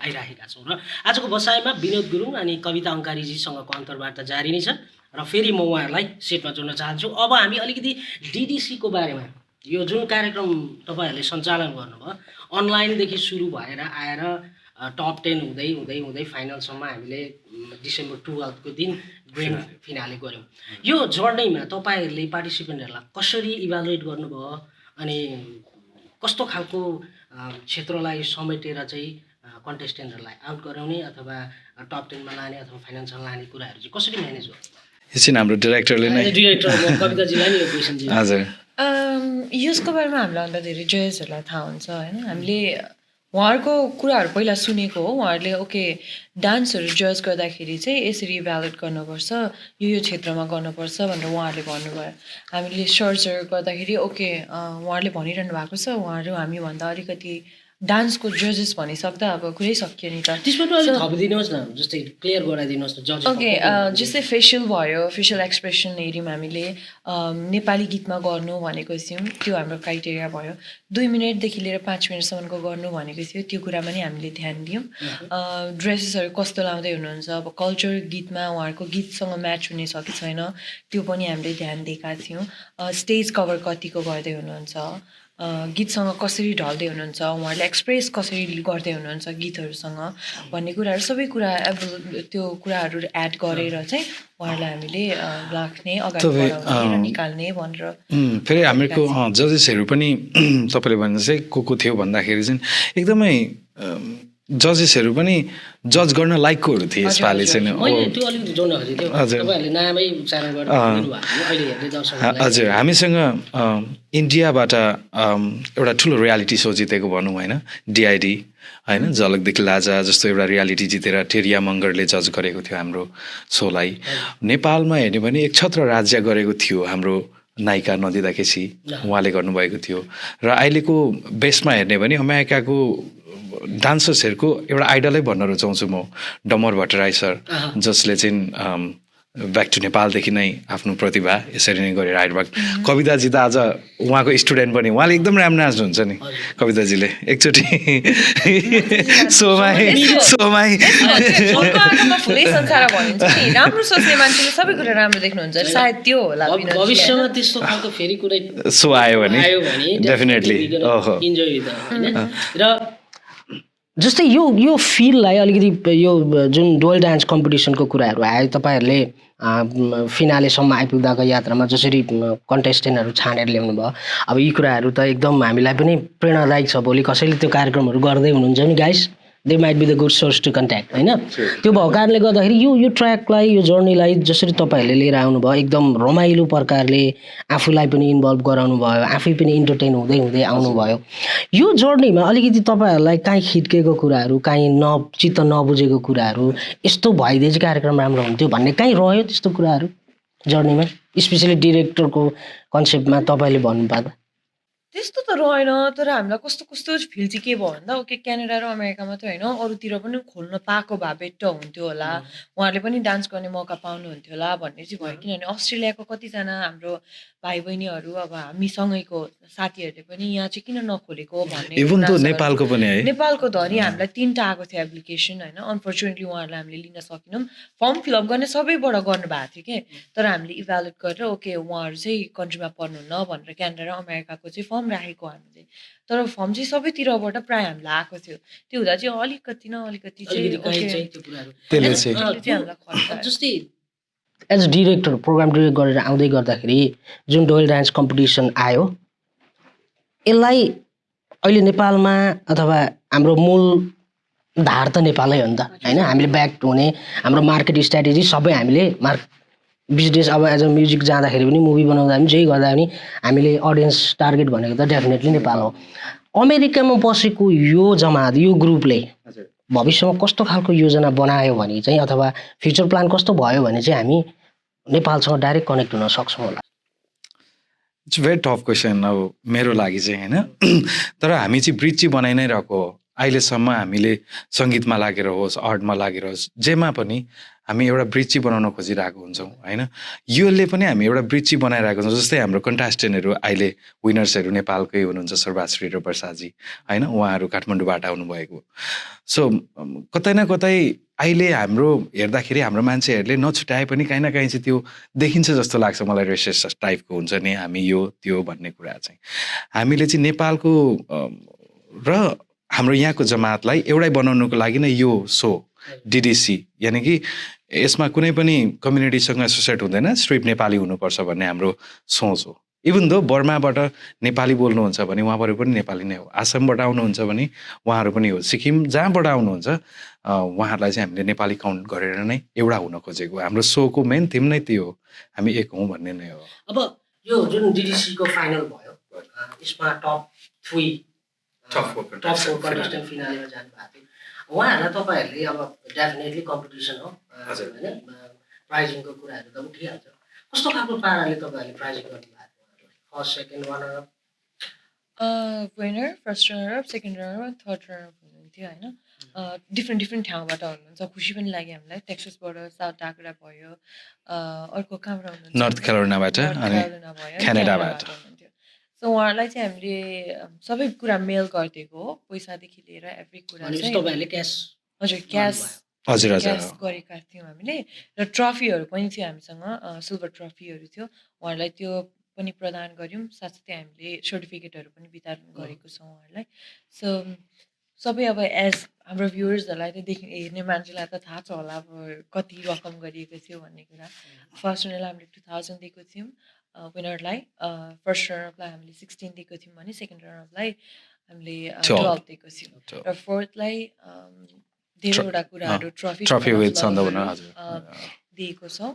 आइराखेका छौँ। र आजको बसाइमा विनोद गुरुङ अनि कविता अङ्गारीजीसँगको अन्तर्वार्ता जारी नै छ र फेरि म उहाँहरूलाई सेटमा जोड्न चाहन्छु। अब हामी अलिकति DDCको बारेमा, यो जुन कार्यक्रम तपाईँहरूले सञ्चालन गर्नुभयो अनलाइनदेखि सुरु भएर आएर टप 10 हुँदै हुँदै हुँदै फाइनलसम्म हामीले डिसेम्बर 12 को दिन ग्रान्ड फिनाले गऱ्यौँ। यो जर्नीमा तपाईँहरूले पार्टिसिपेन्टहरूलाई कसरी इभ्यालुएट गर्नुभयो अनि कस्तो खालको क्षेत्रलाई समेटेर चाहिँ कन्टेस्टेन्टहरूलाई आउट गराउने अथवा टप 10 मा लाने अथवा फाइनलसम्म लाने कुराहरू चाहिँ कसरी म्यानेज गर्नु?
यो चाहिँ हाम्रो डिरेक्टरले नै
कविताजीलाई नि यो क्वेसन दिनु।
हजुर,
यसको बारेमा हामीलाई अन्त धेरै जजेसहरूलाई थाहा हुन्छ होइन। हामीले उहाँहरूको कुराहरू पहिला सुनेको हो। उहाँहरूले ओके डान्सहरू जज गर्दाखेरि चाहिँ यसरी इभ्यालुएट गर्नुपर्छ, यो क्षेत्रमा गर्नुपर्छ भनेर उहाँहरूले भन्नुभयो। हामीले सर्चहरू गर्दाखेरि ओके उहाँहरूले भनिरहनु भएको छ, उहाँहरू हामीभन्दा अलिकति डान्सको जजेस भनिसक्दा अब कुरै सकियो नि त।
त्यसमा त अलिक थपिदिनुहोस् न, जस्तै क्लियर गराइदिनुहोस् न जज।
ओके, जस्तै फेसियल भयो, फेसियल एक्सप्रेसन हेऱ्यौँ हामीले, नेपाली गीतमा गर्नु भनेको थियौँ, त्यो हाम्रो क्राइटेरिया भयो। 2 मिनटदेखि लिएर 5 मिनटसम्मको गर्नु भनेको थियो, त्यो कुरामा नि हामीले ध्यान दियौँ। ड्रेसेसहरू कस्तो लाउँदै हुनुहुन्छ, अब कल्चर गीतमा उहाँहरूको गीतसँग म्याच हुने छ कि छैन त्यो पनि हामीले ध्यान दिएका थियौँ। स्टेज कभर कतिको गर्दै हुनुहुन्छ, गीतसँग कसरी ढल्दै हुनुहुन्छ, उहाँहरूले एक्सप्रेस कसरी गर्दै हुनुहुन्छ गीतहरूसँग भन्ने कुराहरू सबै कुरा त्यो कुराहरू एड गरेर चाहिँ उहाँहरूलाई हामीले राख्ने अगाडि
तपाईँ,
बढाउने र निकाल्ने भनेर
फेरि हामीहरूको जजेसहरू पनि तपाईँले भने चाहिँ को थियो भन्दाखेरि चाहिँ एकदमै जजेसहरू पनि जज गर्न लायककोहरू थिए यसपालि चाहिँ
मैले त्यो अलिकति जोड्न खोजेको थिएँ
हजुर।
तपाईँहरूले नामै उच्चारण गरेर दिनुभएको थियो अहिले हेर्ने दर्शकहरूलाई
हजुर हामीसँग इन्डियाबाट एउटा ठुलो रियालिटी सो जितेको भनौँ होइन डिआइडी होइन झलकदेखि लाजा जस्तो एउटा रियालिटी जितेर टेरिया मङ्गरले जज गरेको थियो हाम्रो सोलाई नेपालमा हेर्ने भने एक छत्र राज्य गरेको थियो हाम्रो नायिका नदिदा केसी उहाँले गर्नुभएको थियो र अहिलेको बेसमा हेर्ने भने अमेरिकाको डान्सर्सहरूको एउटा आइडलै भन्न रुचाउँछु म डमर भट्टराई सर जसले चाहिँ ब्याक टु नेपालदेखि नै आफ्नो प्रतिभा यसरी नै गरेर आइरहनु कविताजी त आज उहाँको स्टुडेन्ट पनि उहाँले एकदम राम्रो नाच्नुहुन्छ नि कविताजीले एकचोटि सोमाई
फुलै संसार भनिन्छ नि राम्रो सोच्ने मान्छेले सबै कुरा राम्रो देख्नुहुन्छ सायद त्यो होला
भविष्यमा त्यस्तो खालको फेरि कुनै
सो आयो भने डेफिनेटली
इन्जोय र जस्तै यो फिललाई अलिकति यो जुन डुअल डान्स कम्पिटिसनको कुराहरू आयो तपाईँहरूले फिनालेसम्म आइपुग्दाको यात्रामा जसरी कन्टेस्टेन्टहरू छानेर ल्याउनु भयो अब यी कुराहरू त एकदम हामीलाई पनि प्रेरणादायक छ भोलि कसैले त्यो कार्यक्रमहरू गर्दै हुनुहुन्छ नि guys they might be the good source to contact होइन त्यो भएको कारणले गर्दाखेरि यो ट्र्याकलाई यो जर्नीलाई जसरी तपाईँहरूले लिएर आउनुभयो एकदम रमाइलो प्रकारले आफूलाई पनि इन्भल्भ गराउनु भयो आफै पनि इन्टरटेन हुँदै हुँदै आउनुभयो यो जर्नीमा अलिकति तपाईँहरूलाई काहीँ खिड्केको कुराहरू काहीँ चित्त नबुझेको कुराहरू यस्तो भइदिए चाहिँ कार्यक्रम राम्रो हुन्थ्यो भन्ने काहीँ रह्यो त्यस्तो कुराहरू जर्नीमा स्पेसली डिरेक्टरको कन्सेप्टमा तपाईँले भन्नुपर्दा
त्यस्तो त रहेन तर हामीलाई कस्तो कस्तो फिल चाहिँ के भयो भन्दा ओके क्यानाडा र अमेरिका मात्रै होइन अरूतिर पनि खोल्न पाएको भए बेटर हुन्थ्यो होला उहाँहरूले पनि डान्स गर्ने मौका पाउनुहुन्थ्यो होला भन्ने चाहिँ भयो किनभने अस्ट्रेलियाको कतिजना हाम्रो भाइ बहिनीहरू अब हामीसँगैको साथीहरूले पनि यहाँ चाहिँ किन नखोलेको भन्ने
इभन त नेपालको पनि है
नेपालको धरि हामीलाई 3टा आएको थियो एप्लिकेसन होइन अनफर्चुनेटली उहाँहरूलाई हामीले लिन सकेनौँ फर्म फिलअप गर्ने सबैबाट गर्नुभएको थियो कि तर हामीले इभ्यालुएट गरेर ओके उहाँहरू चाहिँ कन्ट्रीमा पर्नुहुन्न भनेर क्यानाडा र अमेरिकाको चाहिँ फर्म राखेको हामीले तर फर्म चाहिँ सबैतिरबाट प्रायः हामीलाई आएको थियो त्यो हुँदा चाहिँ अलिकति न अलिकति चाहिँ
जस्तै as a director programme direct गरेर आउँदै गर्दाखेरि जुन डोयल डान्स कम्पिटिसन आयो यसलाई अहिले नेपालमा अथवा हाम्रो मूल धार त नेपालै हो नि त होइन हामीले ब्याक हुने हाम्रो मार्केट स्ट्राटेजी सबै हामीले बिजनेस अब एज अ म्युजिक जाँदाखेरि पनि मुभी बनाउँदा पनि जेही गर्दा पनि हामीले अडियन्स टार्गेट भनेको त डेफिनेटली नेपाल हो अमेरिकामा बसेको यो जमात यो ग्रुपले भविष्यमा कस्तो खालको योजना बनायो भने चाहिँ अथवा फ्युचर प्लान कस्तो भयो भने चाहिँ हामी नेपालसँग डाइरेक्ट कनेक्ट हुन सक्छौँ होला
इट्स भेरी टफ क्वेसन अब मेरो लागि चाहिँ होइन तर हामी चाहिँ ब्रिज चाहिँ बनाइ नै रहेको हो अहिलेसम्म हामीले सङ्गीतमा लागेर होस् आर्टमा लागेर होस् जेमा पनि हामी एउटा ब्रिज चाहिँ बनाउन खोजिरहेको हुन्छौँ होइन योले पनि हामी एउटा ब्रिज चाहिँ बनाइरहेको छौँ जस्तै हाम्रो कन्टेस्टेन्टहरू अहिले विनर्सहरू नेपालकै हुनुहुन्छ सर्वाश्री र प्रसादजी होइन उहाँहरू काठमाडौँबाट आउनुभएको सो कतै न कतै अहिले हाम्रो हेर्दाखेरि हाम्रो मान्छेहरूले नछुट्याए पनि काहीँ न काहीँ चाहिँ त्यो देखिन्छ जस्तो लाग्छ मलाई रेसिस्ट टाइपको हुन्छ नि हामी यो त्यो भन्ने कुरा चाहिँ हामीले चाहिँ नेपालको र हाम्रो यहाँको जमातलाई एउटै बनाउनुको लागि नै यो सो डिडिसी यानि कि यसमा कुनै पनि कम्युनिटीसँग एसोसिएट हुँदैन स्ट्रिप नेपाली हुनुपर्छ भन्ने हाम्रो सोच हो इभन दो बर्माबाट नेपाली बोल्नुहुन्छ भने उहाँहरू पनि नेपाली नै हो आसामबाट आउनुहुन्छ भने उहाँहरू पनि हो सिक्किम जहाँबाट आउनुहुन्छ उहाँहरूलाई चाहिँ हामीले नेपाली काउन्ट गरेर नै एउटा हुन खोजेको हाम्रो सोको मेन थिम नै त्यो हो हामी एक हौँ भन्ने नै हो
अब यो जुन डिडिसीको फाइनल भयो यसमा टप 4 कन्टेस्टेन्ट फिनालेमा जानुभएको थियो उहाँहरूलाई तपाईँहरूले अब डेफिनेटली कम्पिटिसन हो होइन प्राइजिङको कुराहरू त उठिहाल्छ कस्तो खालको पाराले तपाईँहरूले प्राइजिङ गर्नुभएको first second
winner first runner up second runner up third runner up हुनुहुन्थ्यो होइन डिफ्रेन्ट ठाउँबाट हुनुहुन्छ खुसी पनि लाग्यो हामीलाई टेक्ससबाट साउथ डाकोटा भयो अर्को कहाँबाट हुनुहुन्छ
नर्थ क्यारोलिनाबाट अनि क्यानाडाबाट
सो उहाँहरूलाई चाहिँ हामीले सबै कुरा मेल गरिदिएको हो पैसादेखि लिएर एभ्री कुरा चाहिँ
तपाईँहरूले क्यास
हजुर क्यास गरेका थियौँ हामीले र ट्रफीहरू पनि थियो हामीसँग सिल्भर ट्रफीहरू थियो उहाँहरूलाई त्यो पनि प्रदान गऱ्यौँ साथसाथै हामीले सर्टिफिकेटहरू पनि वितरण गरेको छौँ उहाँहरूलाई सबै अब एज हाम्रो भ्युवर्सहरूलाई त हेर्ने मान्छेलाई त थाहा छ होला अब कति रकम गरिएको थियो भन्ने कुरा फर्स्ट रनरलाई हामीले 2000 दिएको थियौँ विनरलाई फर्स्ट रनरअपलाई हामीले 16 दिएको थियौँ भने सेकेन्ड रनरअपलाई हामीले 12 दिएको थियौँ र फोर्थलाई धेरैवटा कुराहरू ट्रफी दिएको छौँ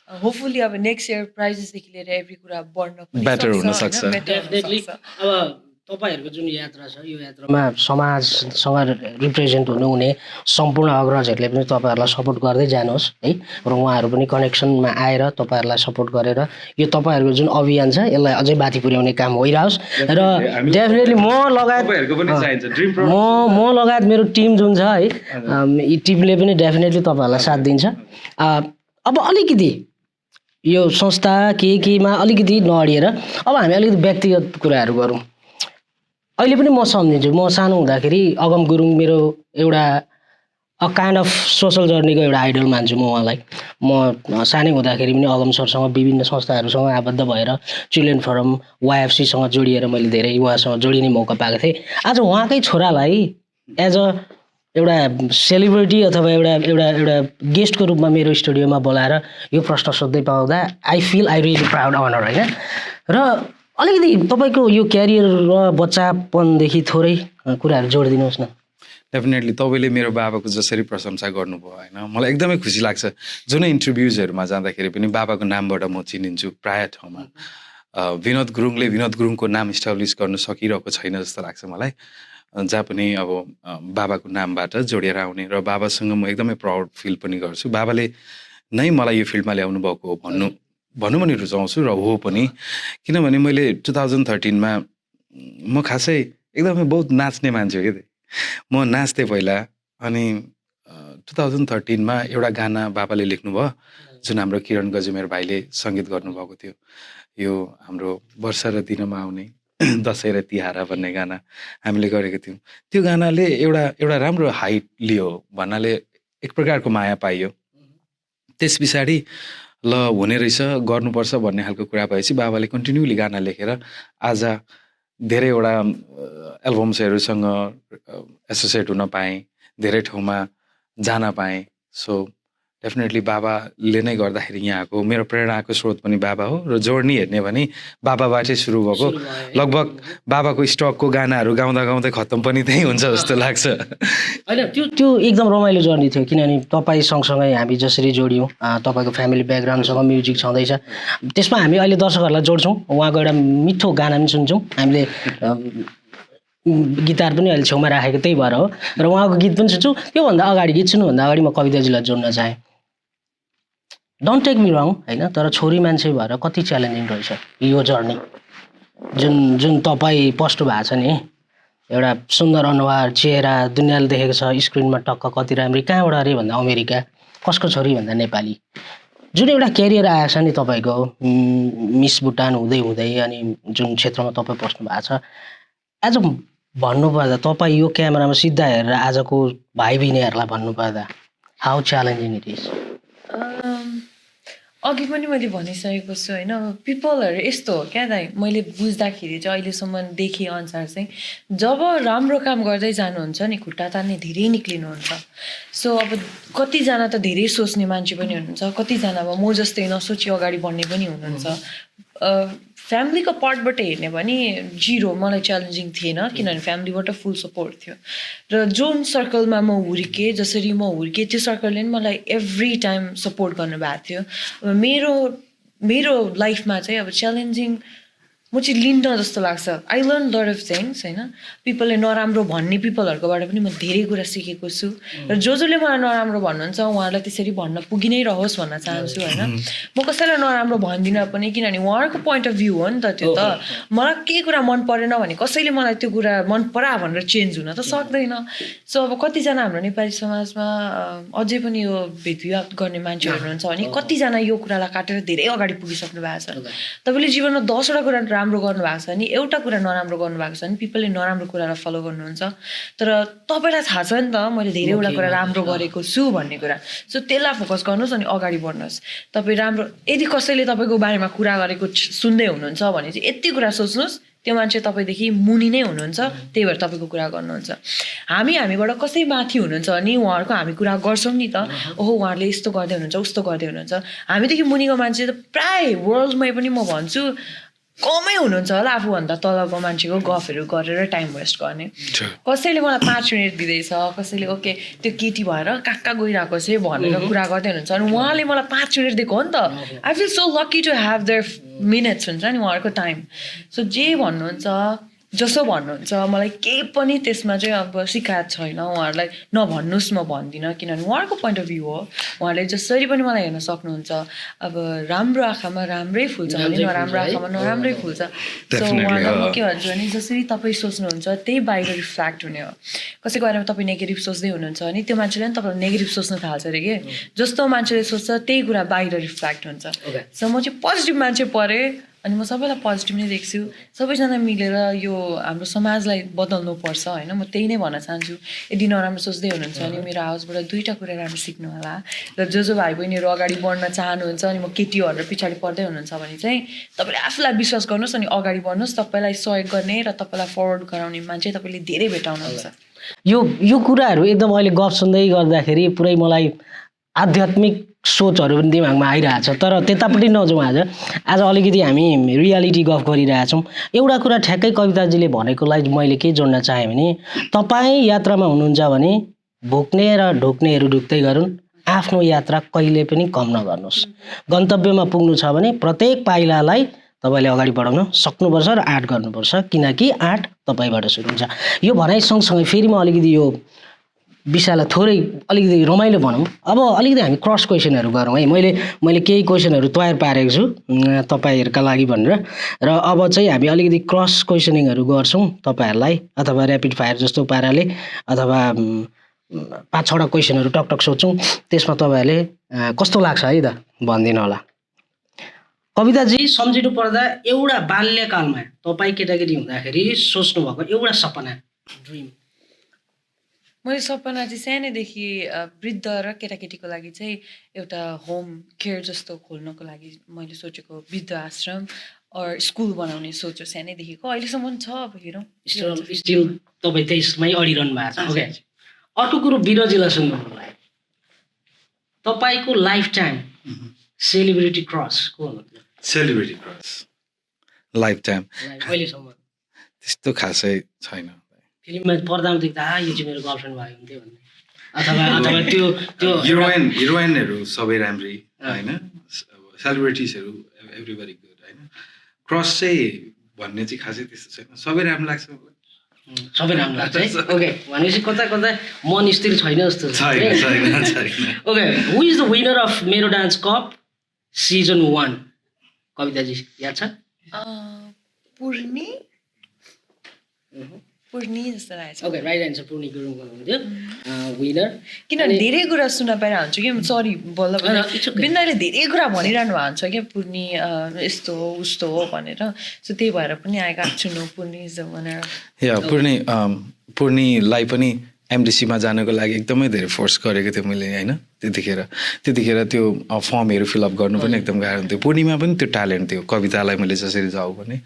होपफुली अब नेक्स्ट इयर प्राइजेसदेखि लिएर एभ्री कुरा बढ्न पनि
बेटर हुन सक्छ
अब तपाईँहरूको जुन यात्रा छ यो यात्रामा समाजसँग रिप्रेजेन्ट हुनुहुने सम्पूर्ण अग्रजहरूले पनि तपाईँहरूलाई सपोर्ट गर्दै जानुहोस् है र उहाँहरू पनि कनेक्सनमा आएर तपाईँहरूलाई सपोर्ट गरेर यो तपाईँहरूको जुन अभियान छ यसलाई अझै माथि पुर्याउने काम होइरहोस् र डेफिनेटली म लगायत मेरो टिम जुन छ है यी टिमले पनि डेफिनेटली तपाईँहरूलाई साथ दिन्छ अब अलिकति यो संस्था केमा अलिकति नअडिएर अब हामी अलिकति व्यक्तिगत कुराहरू गरौँ अहिले पनि म सम्झिन्छु म सानो हुँदाखेरि अगम गुरुङ मेरो एउटा काइन्ड अफ सोसल जर्नीको एउटा आइडल मान्छु म उहाँलाई म सानै हुँदाखेरि पनि अगम सरसँग विभिन्न संस्थाहरूसँग आबद्ध भएर चिल्ड्रेन फोरम वाइएफसीसँग जोडिएर मैले धेरै उहाँसँग जोडिने मौका पाएको थिएँ आज उहाँकै छोरालाई एज अ एउटा सेलिब्रिटी अथवा एउटा गेस्टको रूपमा मेरो स्टुडियोमा बोलाएर यो प्रश्न सोध्दै पाउँदा I feel I really proud honour होइन र अलिकति तपाईँको यो क्यारियर र बच्चापनदेखि थोरै कुराहरू जोडिदिनुहोस् न
डेफिनेटली तपाईँले मेरो बाबाको जसरी प्रशंसा गर्नुभयो होइन मलाई एकदमै खुसी लाग्छ जुनै इन्टरभ्युजहरूमा जाँदाखेरि पनि बाबाको नामबाट म चिनिन्छु प्रायः ठाउँमा विनोद गुरुङले विनोद गुरुङको नाम इस्टाब्लिस गर्न सकिरहेको छैन जस्तो लाग्छ मलाई जहाँ पनि अब बाबाको नामबाट जोडिएर आउने र बाबासँग म एकदमै प्राउड फिल पनि गर्छु बाबाले नै मलाई यो फिल्डमा ल्याउनु भएको हो भन्नु पनि रुचाउँछु र हो पनि किनभने मैले 2013मा म खासै एकदमै बहुत नाच्ने मान्छे हो कि म नाच्थेँ पहिला अनि 2013मा एउटा गाना बाबाले लेख्नुभयो जुन हाम्रो किरण गजुमेर भाइले सङ्गीत गर्नुभएको थियो यो हाम्रो वर्षा र दिनमा आउने दसैँ र तिहार भन्ने गाना हामीले गरेको थियौँ त्यो गानाले एउटा राम्रो हाइट लियो भन्नाले एक प्रकारको माया पाइयो त्यस पछाडि ल हुने रहेछ गर्नुपर्छ भन्ने खालको कुरा भएपछि बाबाले कन्टिन्युली गाना लेखेर आज धेरैवटा एल्बम्सहरूसँग एसोसिएट हुन पाएँ धेरै ठाउँमा जान पाएँ सो डेफिनेटली बाबाले नै गर्दाखेरि यहाँको मेरो प्रेरणाको स्रोत पनि बाबा हो र जोर्नी हेर्ने भने बाबाबाटै सुरु भएको लगभग बाबाको स्टकको गानाहरू गाउँदा गाउँदै खत्तम पनि त्यही हुन्छ जस्तो लाग्छ
होइन त्यो एकदम रमाइलो जर्नी थियो किनभने तपाईँ सँगसँगै हामी जसरी जोड्यौँ तपाईँको फ्यामिली ब्याकग्राउन्डसँग म्युजिक छँदैछ त्यसमा हामी अहिले दर्शकहरूलाई जोड्छौँ उहाँको एउटा मिठो गाना पनि सुन्छौँ हामीले गिटार पनि अहिले छेउमा राखेको त्यही भएर हो र उहाँको गीत पनि सुन्छु त्योभन्दा अगाडि गीत सुन्नुभन्दा अगाडि म कविताजीलाई जोड्न चाहेँ डोन्ट टेक मी रङ होइन तर छोरी मान्छे भएर कति च्यालेन्जिङ रहेछ यो जर्नी जुन तपाईँ पस्नु भएको छ नि एउटा सुन्दर अनुहार चेहरा दुनियाँले देखेको छ स्क्रिनमा टक्क कति राम्री कहाँबाट अरे भन्दा अमेरिका कसको छोरी भन्दा नेपाली जुन एउटा क्यारियर आएको छ नि तपाईँको मिस भुटान हुँदै हुँदै अनि जुन क्षेत्रमा तपाईँ पस्नु भएको छ एज अ भन्नुपर्दा तपाईँ यो क्यामेरामा सिधा हेरेर आजको भाइ बहिनीहरूलाई भन्नुपर्दा हाउ च्यालेन्जिङ इट इज
अघि पनि मैले भनिसकेको छु होइन पिपलहरू यस्तो हो क्या दाइ मैले बुझ्दाखेरि चाहिँ अहिलेसम्म देखेँ अनुसार चाहिँ जब राम्रो काम गर्दै जानुहुन्छ नि खुट्टा तान्ने धेरै निक्लिनुहुन्छ सो अब कतिजना त धेरै सोच्ने मान्छे पनि हुनुहुन्छ कतिजना अब म जस्तै नसोची अगाडि बढ्ने पनि हुनुहुन्छ फ्यामिलीको पार्टबाट हेर्ने भने जिरो मलाई च्यालेन्जिङ थिएन किनभने फ्यामिलीबाट फुल सपोर्ट थियो र जुन सर्कलमा म हुर्केँ जसरी म हुर्केँ त्यो सर्कलले पनि मलाई एभ्री टाइम सपोर्ट गर्नुभएको थियो मेरो लाइफमा चाहिँ अब च्यालेन्जिङ म चाहिँ लिन्न जस्तो लाग्छ I learn lot of things होइन पिपलले नराम्रो भन्ने पिपलहरूकोबाट पनि म धेरै कुरा सिकेको छु र जसले मलाई नराम्रो भन्नुहुन्छ उहाँहरूलाई त्यसरी भन्न पुगि नै रहोस् भन्न चाहन्छु होइन म कसैलाई नराम्रो भन्दिनँ पनि किनभने उहाँहरूको पोइन्ट अफ भ्यू हो नि त त्यो त मलाई केही कुरा मन परेन भने कसैले मलाई त्यो कुरा मन परा भनेर चेन्ज हुन त सक्दैन सो अब कतिजना हाम्रो नेपाली समाजमा अझै पनि यो भेदविवाद गर्ने मान्छेहरू हुनुहुन्छ भने कतिजना यो कुरालाई काटेर धेरै अगाडि पुगिसक्नु भएको छ तपाईँले जीवनमा 10वटा कुरा राम्रो गर्नुभएको छ नि एउटा कुरा नराम्रो गर्नुभएको छ नि पिपलले नराम्रो कुरालाई फलो गर्नुहुन्छ तर तपाईँलाई थाहा छ नि त मैले धेरैवटा कुरा राम्रो गरेको छु भन्ने कुरा सो त्यसलाई फोकस गर्नुहोस् अनि अगाडि बढ्नुहोस् तपाईँ राम्रो यदि कसैले तपाईँको बारेमा कुरा गरेको सुन्दै हुनुहुन्छ भने चाहिँ यति कुरा सोच्नुहोस् त्यो मान्छे तपाईँदेखि मुनि नै हुनुहुन्छ, त्यही भएर तपाईँको कुरा गर्नुहुन्छ। हामीबाट कसै माथि हुनुहुन्छ भने उहाँहरूको हामी कुरा गर्छौँ नि त, ओहो उहाँहरूले यस्तो गर्दै हुनुहुन्छ उस्तो गर्दै हुनुहुन्छ। हामीदेखि मुनिको मान्छे त प्राय वर्ल्डमै पनि म भन्छु कमै हुनुहुन्छ होला आफूभन्दा तलको मान्छेको गफहरू गरेर टाइम वेस्ट गर्ने। कसैले मलाई 5 मिनट दिँदैछ, कसैले ओके त्यो केटी भएर कहाँ गइरहेको छ भनेर कुरा गर्दै हुनुहुन्छ अनि उहाँले मलाई 5 मिनट दिएको हो नि त। I feel so lucky to have their minutes हुन्छ नि उहाँहरूको टाइम। सो जे भन्नुहुन्छ जसो भन्नुहुन्छ मलाई केही पनि त्यसमा चाहिँ अब शिकायत छैन। उहाँहरूलाई नभन्नुहोस् म भन्दिनँ, किनभने उहाँहरूको पोइन्ट अफ भ्यू हो। उहाँले जसरी पनि मलाई हेर्न सक्नुहुन्छ। अब राम्रो आँखामा राम्रै फुल्छ भने नराम्रो आँखामा नराम्रै फुल्छ। सो उहाँलाई म के भन्छु भने जसरी तपाईँ सोच्नुहुन्छ त्यही बाहिर रिफ्लेक्ट हुने हो। कसैको बारेमा तपाईँ नेगेटिभ सोच्दै हुनुहुन्छ भने त्यो मान्छेले पनि तपाईँलाई नेगेटिभ सोच्न थाल्छ अरे कि जस्तो मान्छेले सोच्छ त्यही कुरा बाहिर रिफ्लेक्ट हुन्छ। सो म चाहिँ पोजिटिभ मान्छे परेँ अनि म सबैलाई पोजिटिभ नै देख्छु। सबैजना मिलेर यो हाम्रो समाजलाई बदल्नुपर्छ होइन, म त्यही नै भन्न चाहन्छु। यदि नराम्रो सोच्दै हुनुहुन्छ भने मेरो आवाजबाट 2टा कुरा राम्रो सिक्नु होला। र जो भाइ बहिनीहरू अगाडि बढ्न चाहनुहुन्छ अनि म केटी भनेर पछाडि पर्दै हुनुहुन्छ भने चाहिँ तपाईँले आफूलाई विश्वास गर्नुहोस् अनि अगाडि बढ्नुहोस्। तपाईँलाई सहयोग गर्ने र तपाईँलाई फरवर्ड गराउने मान्छे तपाईँले धेरै भेटाउनुहुन्छ।
यो कुराहरू एकदम अहिले गफ सुन्दै गर्दाखेरि पुरै मलाई आध्यात्मिक सोचहरू पनि दिमागमा आइरहेछ। तर त्यतापट्टि नजाउँ। आज अलिकति हामी रियालिटी गफ गरिरहेछौँ। एउटा कुरा ठ्याक्कै कविताजीले भनेकोलाई मैले के जोड्न चाहेँ भने तपाईँ यात्रामा हुनुहुन्छ भने भोक्ने र ढोक्नेहरू ढुक्दै गरून्, आफ्नो यात्रा कहिले पनि कम नगर्नुहोस्। गन्तव्यमा पुग्नु छ भने प्रत्येक पाइलालाई तपाईँले अगाडि बढाउन सक्नुपर्छ र आँट गर्नुपर्छ, किनकि आँट तपाईँबाट सुरु हुन्छ। यो भनाइ सँगसँगै फेरि म अलिकति यो विषयलाई थोरै अलिकति रमाइलो भनौँ। अब अलिकति हामी क्रस क्वेसनहरू गरौँ है। मैले केही क्वेसनहरू तयार पारेको छु तपाईँहरूका लागि भनेर, र अब चाहिँ हामी अलिकति क्रस क्वेसनिङहरू गर्छौँ तपाईँहरूलाई, अथवा ऱ्यापिड फायर जस्तो पाराले, अथवा 5-6वटा क्वेसनहरू टकटक सोध्छौँ। त्यसमा तपाईँहरूले कस्तो लाग्छ है त भनिदिनु होला। कविताजी सम्झिनु पर्दा एउटा बाल्यकालमा तपाईँ केटाकेटी हुँदाखेरि सोच्नु भएको एउटा सपना, ड्रिम?
मैले सपना चाहिँ सानैदेखि वृद्ध र केटाकेटीको लागि चाहिँ एउटा होम केयर जस्तो खोल्नको लागि मैले सोचेको वृद्ध आश्रम अर स्कुल बनाउने सोच हो सानैदेखिको। अहिलेसम्म छ, अब हेरौँ।
स्टिल तपाईँ त्यसमै अडिरहनु भएको छ। ओके, अर्को कुरो बिरजीलाई सुन्नु पर्यो। तपाईँको लाइफ टाइम सेलिब्रिटी क्रस को हुनुहुन्छ?
सेलिब्रिटी क्रस लाइफ टाइम
अहिलेसम्म
त्यस्तो खासै छैन।
फिल्ममा पर्दामा देख्दा यो चाहिँ मेरो गर्लफ्रेन्ड भयो हुन्थ्यो भन्ने, अथवा त्यो
हिरोइनहरू सबै राम्रै होइन, सेलिब्रिटिजहरू एभ्रिबडी गुड होइन। क्रस चाहिँ भन्ने चाहिँ खासै त्यस्तो छैन, सबै राम्रो लाग्छ मलाई।
सबै राम्रो लाग्छ है। ओके, भनेपछि कता मन स्थिर छैन जस्तो छ। Okay, who is the winner of मेरो डान्स कप सिजन 1? कविताजी याद छ?
पूर्णी जस्तो लागेको छ।
Okay, right answer Poorni Gurung हुनुहुन्थ्यो विनर।
किनभने धेरै कुरा सुन्न पाइरहेको हुन्छु कि, सरी बल्ल बिन्दाले धेरै कुरा भनिरहनु भएको हुन्छ क्या, पूर्णी यस्तो हो उस्तो हो भनेर। सो त्यही भएर पनि आएको छु न, पूर्णी इज द विनर।
या पूर्णीलाई पनि एमडिसीमा जानको लागि एकदमै धेरै फोर्स गरेको थियो मैले होइन। त्यतिखेर त्यो फर्महरू फिलअप गर्नु पनि एकदम गाह्रो हुन्थ्यो। पूर्णिमा पनि त्यो ट्यालेन्ट थियो, कवितालाई मैले जसरी जाऊ भने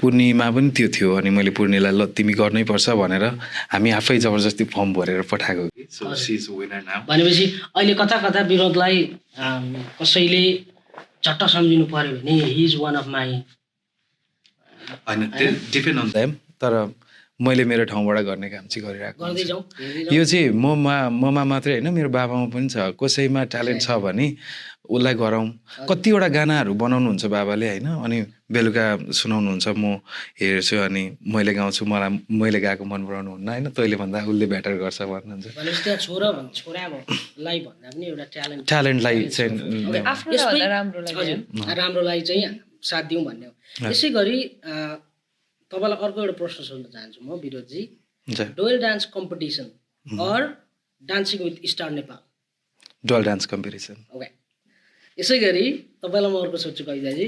पूर्णिमा पनि त्यो थियो। अनि मैले पूर्णिलाई ल तिमी गर्नै पर्छ भनेर हामी आफै जबरजस्ती फर्म भरेर पठाएको कि। So she is winner now.
भनेपछि अहिले कता विनोदलाई कसैले झट्ट सम्झिनु पर्यो भने he is one of my
होइन, त्यो डिपेन्ड अन देम। तर मैले मेरो ठाउँबाट गर्ने काम चाहिँ गरिरहेको यो चाहिँ ममा मात्रै होइन, मेरो बाबामा पनि छ। कसैमा ट्यालेन्ट छ भने उसलाई गराउँ। कतिवटा गानाहरू बनाउनुहुन्छ बाबाले होइन, अनि बेलुका सुनाउनुहुन्छ, म हेर्छु अनि मैले गाउँछु, मैले गाएको मन पराउनु हुन्न होइन, तैँले भन्दा उसले बेटर गर्छ भन्नुहुन्छ। ट्यालेन्टलाई चाहिँ
राम्रोलाई चाहिँ साथ दिउँ भन्ने हो। यसै गरी तपाईँलाई अर्को एउटा प्रश्न सोध्न चाहन्छु म विरोधजी। Dual dance competition or dancing with star Nepal?
Dual dance competition.
Okay, यसै गरी तपाईँलाई म अर्को सोध्छु कविताजी,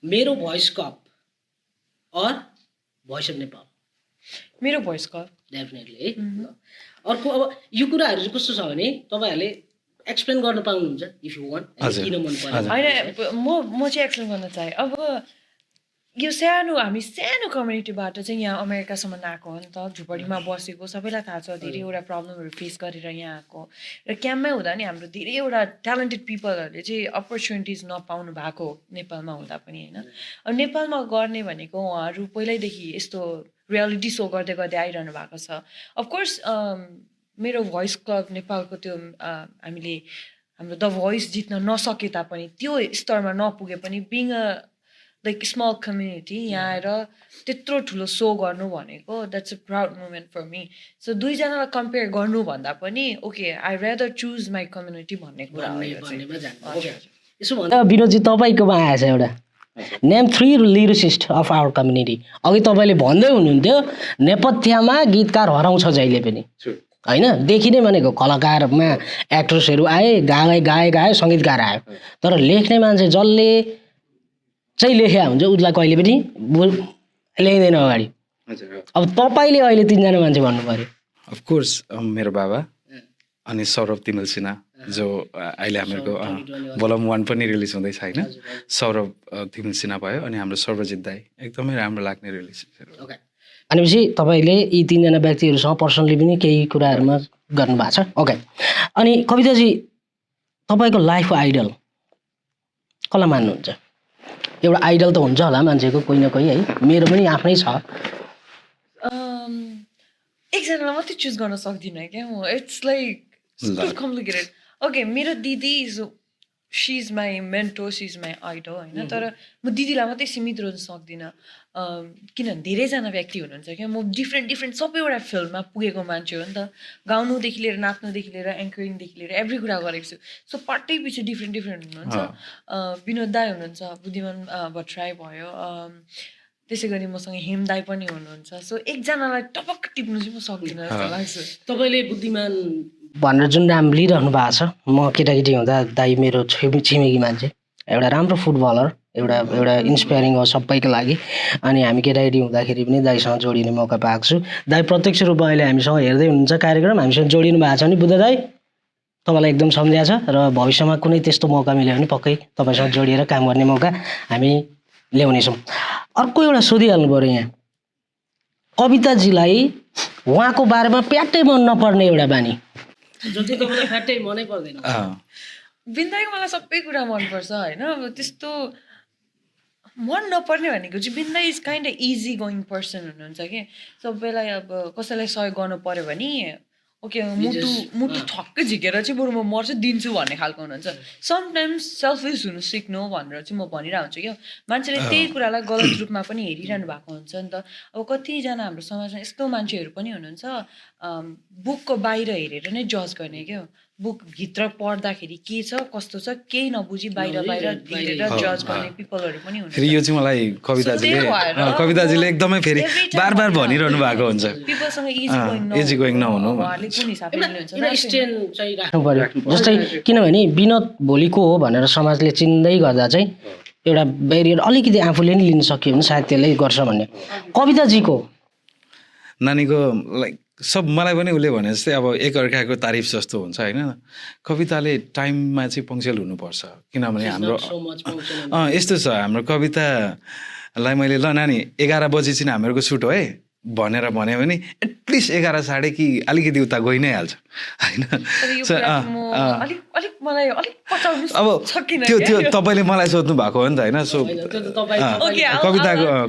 मेरो voice cup or voice of Nepal?
मेरो भोइस कप
डेफिनेटली है। अर्को अब यो कुराहरू चाहिँ कस्तो छ भने तपाईँहरूले एक्सप्लेन गर्न पाउनुहुन्छ इफ यु वान्ट, किन मन पर्यो?
होइन, म चाहिँ एक्सप्लेन गर्न चाहेँ। अब यो हामी सानो कम्युनिटीबाट चाहिँ यहाँ अमेरिकासम्म आएको हो नि त, झुपडीमा बसेको, सबैलाई थाहा छ धेरैवटा प्रब्लमहरू फेस गरेर यहाँ आएको। र क्याम्पमै हुँदा नि हाम्रो धेरैवटा ट्यालेन्टेड पिपलहरूले चाहिँ अपर्च्युनिटिज नपाउनु भएको नेपालमा हुँदा पनि होइन। अब नेपालमा गर्ने भनेको उहाँहरू पहिल्यैदेखि यस्तो रियालिटी सो गर्दै गर्दै आइरहनु भएको छ। अफकोर्स मेरो भोइस क्लब नेपालको त्यो हामीले हाम्रो द भोइस जित्न नसके तापनि त्यो स्तरमा नपुगे पनि being a like small community यहाँ आएर त्यत्रो ठुलो सो गर्नु भनेको that's a proud moment for me. So दुईजनालाई कम्पेयर गर्नुभन्दा पनि okay I rather choose my community भन्ने कुरा हो यो चाहिँ।
यसो भन्दा विनोदजी तपाईँकोमा आएछ एउटा name 3 lyricist of our community. अघि तपाईँले भन्दै हुनुहुन्थ्यो नेपथ्यमा गीतकार हराउँछ जहिले पनि होइन, देखि नै भनेको कलाकारमा एक्ट्रेसहरू आए, गायक आयो, सङ्गीतकार आयो, तर लेख्ने मान्छे जसले चाहिँ लेख्या हुन्छ उसलाई कहिले पनि ल्याइँदैन अगाडि। अब तपाईँले अहिले 3 जना मान्छे भन्नु पर्यो।
अफकोर्स मेरो बाबा, अनि सौरभ तिमल सिन्हा जो अहिले हामीहरूको भोलम 1 पनि रिलिज हुँदैछ होइन, सौरभ तिमल सिन्हा भयो, अनि हाम्रो सर्वजित दाई एकदमै राम्रो लाग्ने रिलिजहरू।
भनेपछि तपाईँले यी 3 जना व्यक्तिहरूसँग पर्सनली पनि केही कुराहरूमा गर्नुभएको छ। ओके, अनि कविताजी तपाईँको लाइफको आइडल कसलाई मान्नुहुन्छ? एउटा आइडल त हुन्छ होला मान्छेको कोही न कोही है, मेरो पनि आफ्नै छ।
एकजनालाई मात्रै चुज गर्न सक्दिनँ क्या म, इट्स लाइक कम्प्लिकेटेड। ओके, मेरो दिदी she is my mentor, she is my idol होइन, तर म दिदीलाई मात्रै सीमित रोज्न सक्दिनँ किनभने धेरैजना व्यक्ति हुनुहुन्छ क्या। म डिफ्रेन्ट सबैवटा फिल्डमा पुगेको मान्छे हो नि त, गाउनुदेखि लिएर नाच्नुदेखि लिएर एङ्करिङदेखि लिएर एभ्री कुरा गरेको छु। सो पार्टै पछि डिफ्रेन्ट हुनुहुन्छ। विनोद दाई हुनुहुन्छ, बुद्धिमान भट्टराई भयो, त्यसै गरी मसँग हेम दाई पनि हुनुहुन्छ। सो एकजनालाई टपक्क टिप्नु चाहिँ म सक्दिनँ जस्तो लाग्छ।
तपाईँले बुद्धिमान भनेर जुन नाम लिइरहनु भएको छ, म केटाकेटी हुँदा दाई मेरो छिमेकी मान्छे, एउटा राम्रो फुटबलर, एउटा इन्सपायरिङ हो सबैको लागि। अनि हामी केटाकेटी हुँदाखेरि पनि दाईसँग जोडिने मौका पाएको छु। दाई प्रत्यक्ष रूपमा अहिले हामीसँग हेर्दै हुनुहुन्छ कार्यक्रम, हामीसँग जोडिनु भएको छ नि बुद्ध दाई, तपाईँलाई एकदम सम्झिएको छ र भविष्यमा कुनै त्यस्तो मौका मिल्यो भने पक्कै तपाईँसँग जोडिएर काम गर्ने मौका हामी ल्याउनेछौँ। अर्को एउटा सोधिहाल्नु पऱ्यो यहाँ, कविताजीलाई उहाँको बारेमा प्याट्टै मन नपर्ने एउटा बानी जति तपाईँलाई फ्याट्टै मनै पर्दैन?
बिन्दाईको मलाई सबै कुरा मनपर्छ होइन। अब त्यस्तो मन नपर्ने भनेको चाहिँ बिन्दाई is kind a easy going person हुनुहुन्छ कि। सबैलाई अब कसैलाई सहयोग गर्नु पऱ्यो भने ओके मुटु ठक्कै झिकेर चाहिँ बरु म मर्छु दिन्छु भन्ने खालको हुनुहुन्छ। समटाइम्स सेल्फिस हुनु सिक्नु भनेर चाहिँ म भनिरहेको हुन्छु क्या। मान्छेले त्यही कुरालाई गलत रूपमा पनि हेरिरहनु भएको हुन्छ नि त। अब कतिजना हाम्रो समाजमा यस्तो मान्छेहरू पनि हुनुहुन्छ बुकको बाहिर हेरेर नै जज गर्ने क्या। बुकभित्र पढ्दाखेरि के छ कस्तो छ केही नबुझी बाहिर हेरेर जज गर्ने पिपलहरू पनि हुनुहुन्छ।
यो चाहिँ मलाई कविताजीले एकदमै फेरि बार भनिरहनु भएको हुन्छ,
पिपलसँग
इजी गोइङ नहुनु,
कुन हिसाबले लिनुहुन्छ
स्ट्यान्ड चाहिँ राख्नु पर्यो। जस्तै किनभने विनोद भोलि को हो भनेर समाजले चिन्दै गर्दा चाहिँ एउटा बेरियर अलिकति आफूले नि लिन सक्यो भने सायद त्यसले गर्छ भन्ने। कविताजीको
नानीको लाइक सब मलाई पनि उसले भने जस्तै अब एकअर्काको तारिफ जस्तो हुन्छ होइन। कविताले टाइममा चाहिँ पङ्क्चुअल हुनुपर्छ, किनभने हाम्रो यस्तो छ, हाम्रो कवितालाई मैले ल नानी 11 बजी चाहिँ हामीहरूको सुट हो है भनेर भन्यो भने एटलिस्ट 11 साढे कि अलिकति उता गइ नै हाल्छ होइन। अब त्यो तपाईँले मलाई सोध्नु भएको हो नि त होइन। सो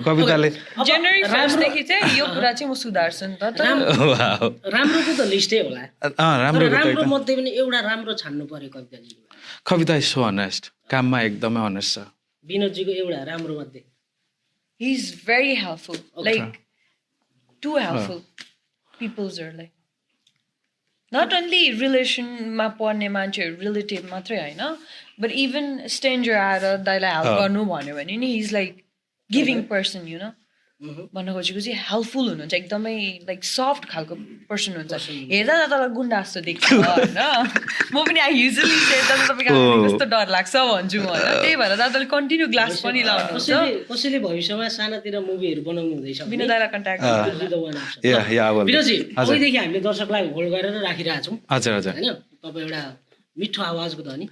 कविताले
जनवरी 1 देखि चाहिँ यो कुरा चाहिँ म सुधार्छु नि त।
राम्रोको त लिस्टै होला, राम्रो मध्ये पनि एउटा राम्रो छान्नु पर्यो कविताजीको।
कविता इज सो अनेस्ट, काममा एकदमै अनेस्ट छ।
विनोदजीको एउटा राम्रो मध्ये
he is very helpful, like too helpful people'sहरूलाई not only रिलेसनमा पर्ने मान्छेहरू रिलेटिभ मात्रै होइन बट इभन स्ट्रेन्जर आएर दाइलाई हेल्प गर्नु भन्यो भने नि is like giving person you know. भन्न खोजेको चाहिँ हेल्पफुल हुनुहुन्छ, एकदमै लाइक सफ्ट खालको पर्सन हुन्छ। हेर्दा दादालाई गुन्डा जस्तो देख्छ होइन, म पनि आई युजली दादा तपाईँको कस्तो डर लाग्छ भन्छु म होइन। त्यही भएर दादाले कन्टिन्यू ग्लास पनि लाउनुहुन्छ।
कसैले भविष्यमा सानातिर मुभीहरू बनाउनु हुँदैछ
विनोद दाइलाई कन्ट्याक्ट
विनोदजी अहिलेदेखि हामीले दर्शकलाई होल्ड गरेर राखिरहेको छौँ।
हजुर हजुर
होइन तपाईँ एउटा मिठो आवाजको धनी,